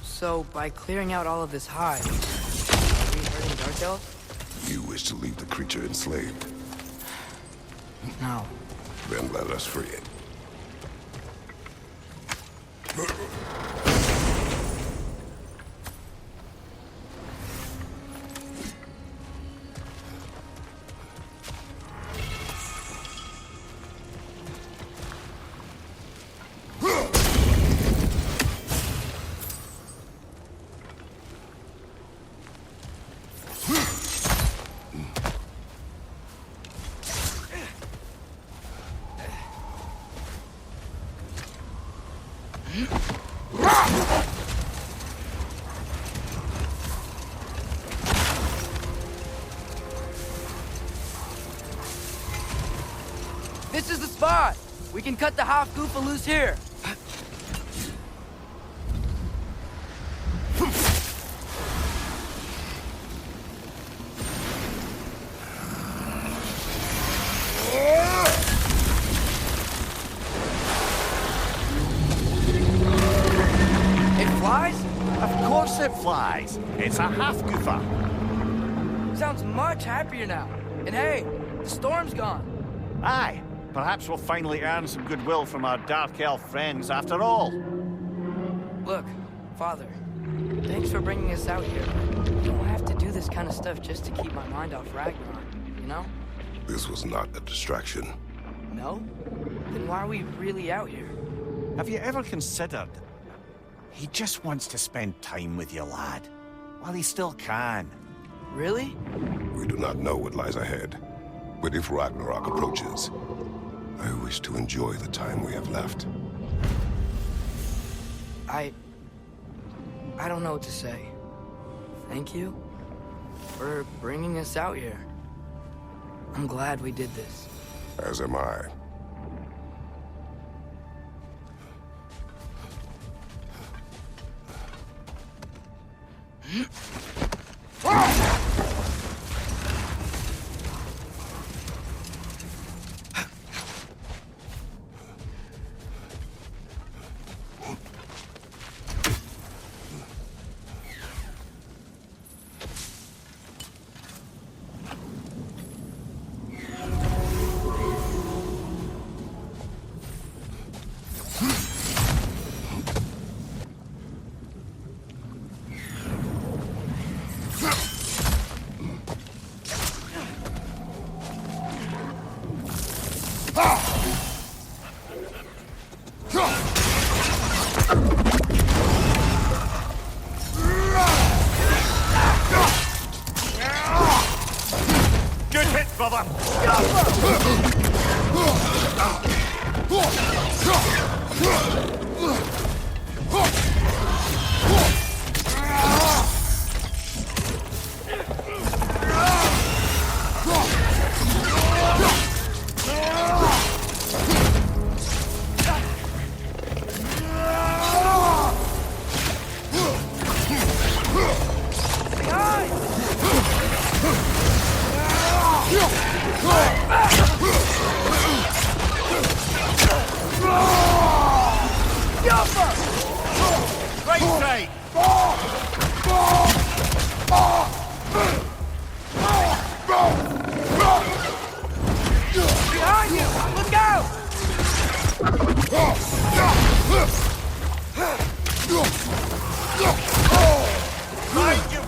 So, by clearing out all of this hive, are we hurting Dark Elf? You wish to leave the creature enslaved. No. Then let us free it. This is the spot! We can cut the half-goofa loose here! It flies? Of course it flies. It's a half-goofa. Sounds much happier now. And hey, the storm's gone. Aye. Perhaps we'll finally earn some goodwill from our Dark Elf friends after all. Look, Father, thanks for bringing us out here. You don't have to do this kind of stuff just to keep my mind off Ragnarok, you know? This was not a distraction. No? Then why are we really out here? Have you ever considered... He just wants to spend time with you, lad. While he still can. Really? We do not know what lies ahead. But if Ragnarok approaches, I wish to enjoy the time we have left. I don't know what to say. Thank you for bringing us out here. I'm glad we did this. As am I.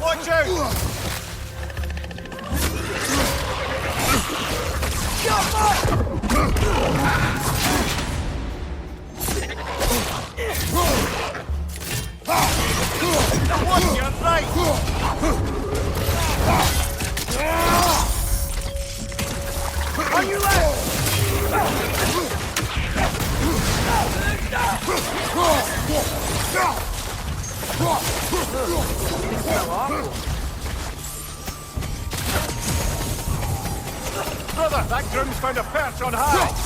Watch out! Watch your right! On your left! Brother, that groom's found a perch on high!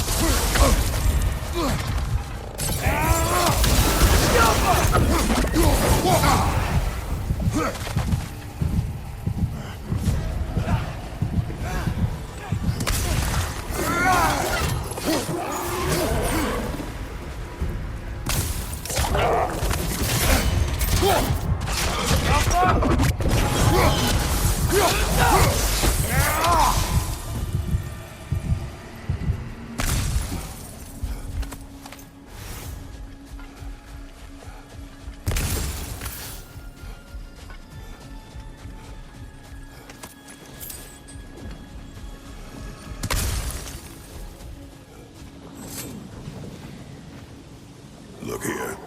Look here.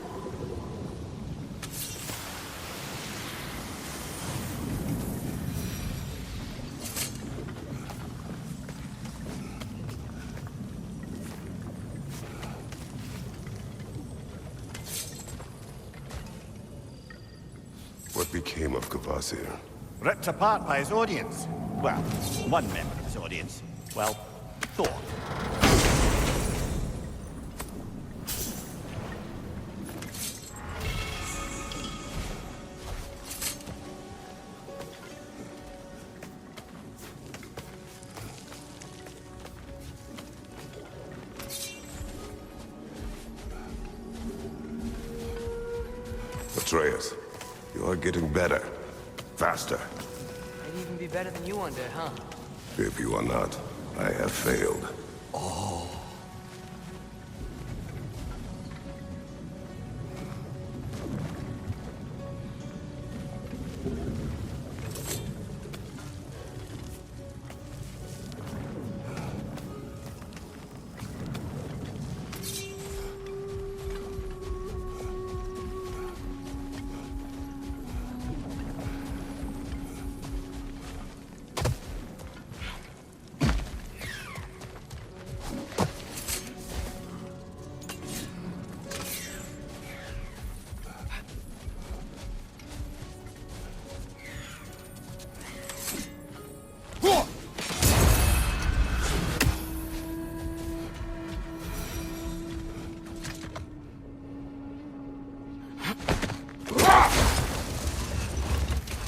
What became of Kvasir? Ripped apart by his audience. Well, one member of his audience. Well, Thor. Atreus, you are getting better. Faster. Might even be better than you one day, huh? If you are not, I have failed.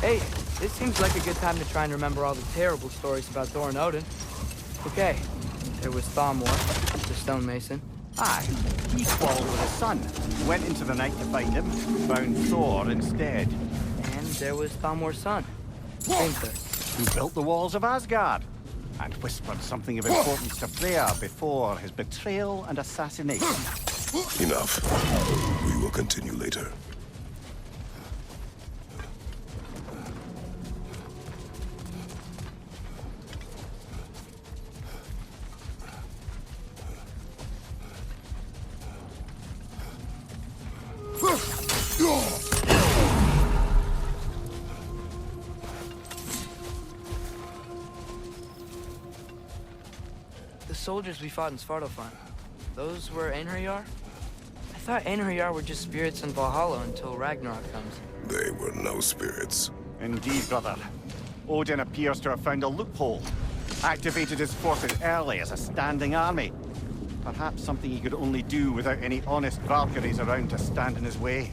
Hey, this seems like a good time to try and remember all the terrible stories about Thor and Odin. Okay, there was Thamor, the stonemason. Aye, he quarreled with his son. Went into the night to find him, found Thor instead. And there was Thamor's son, Gunther. Who built the walls of Asgard, and whispered something of importance to Freya before his betrayal and assassination. Enough. We will continue later. The soldiers we fought in Svartalfheim, those were Einherjar? I thought Einherjar were just spirits in Valhalla until Ragnarok comes. They were no spirits. Indeed, brother. Odin appears to have found a loophole. Activated his forces early as a standing army. Perhaps something he could only do without any honest Valkyries around to stand in his way.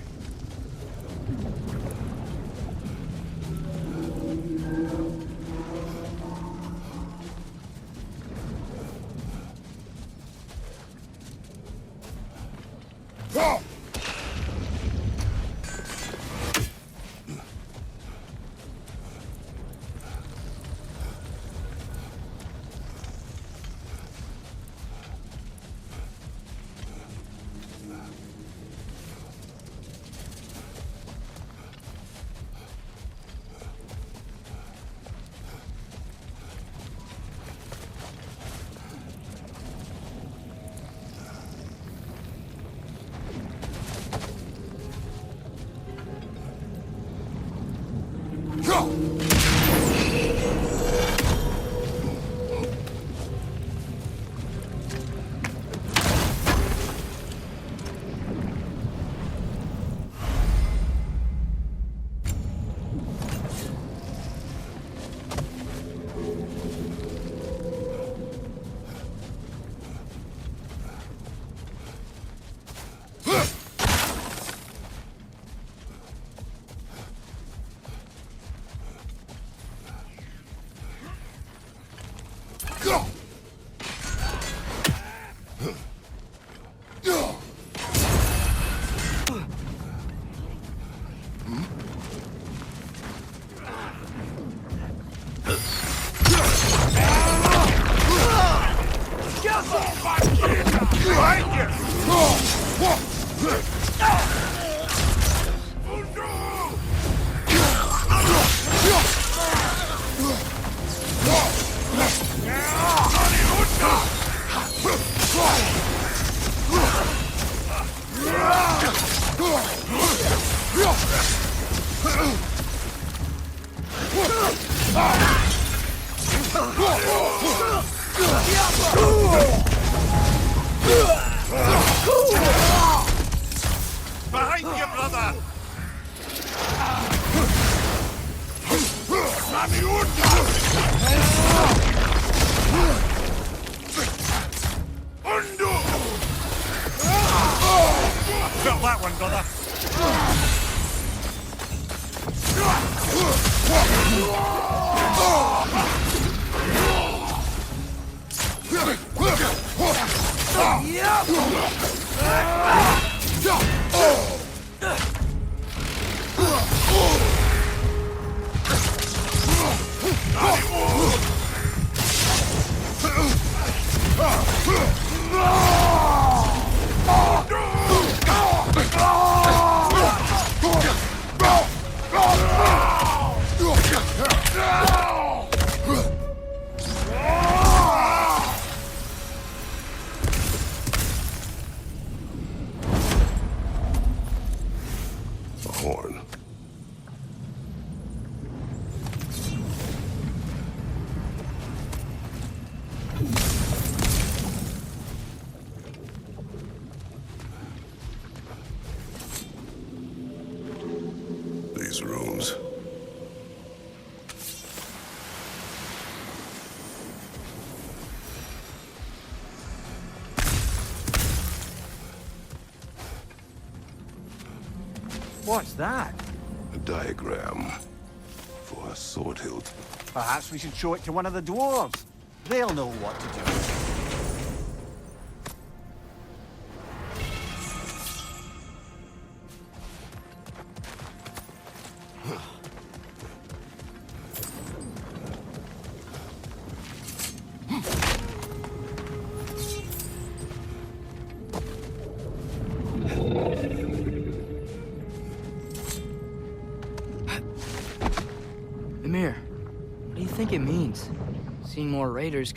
Behind you, brother! Undo! Got that one, brother. Horn. These rooms. What's that? A diagram for a sword hilt. Perhaps we should show it to one of the dwarves. They'll know what to do. Mimir, what do you think it means? Seeing more raiders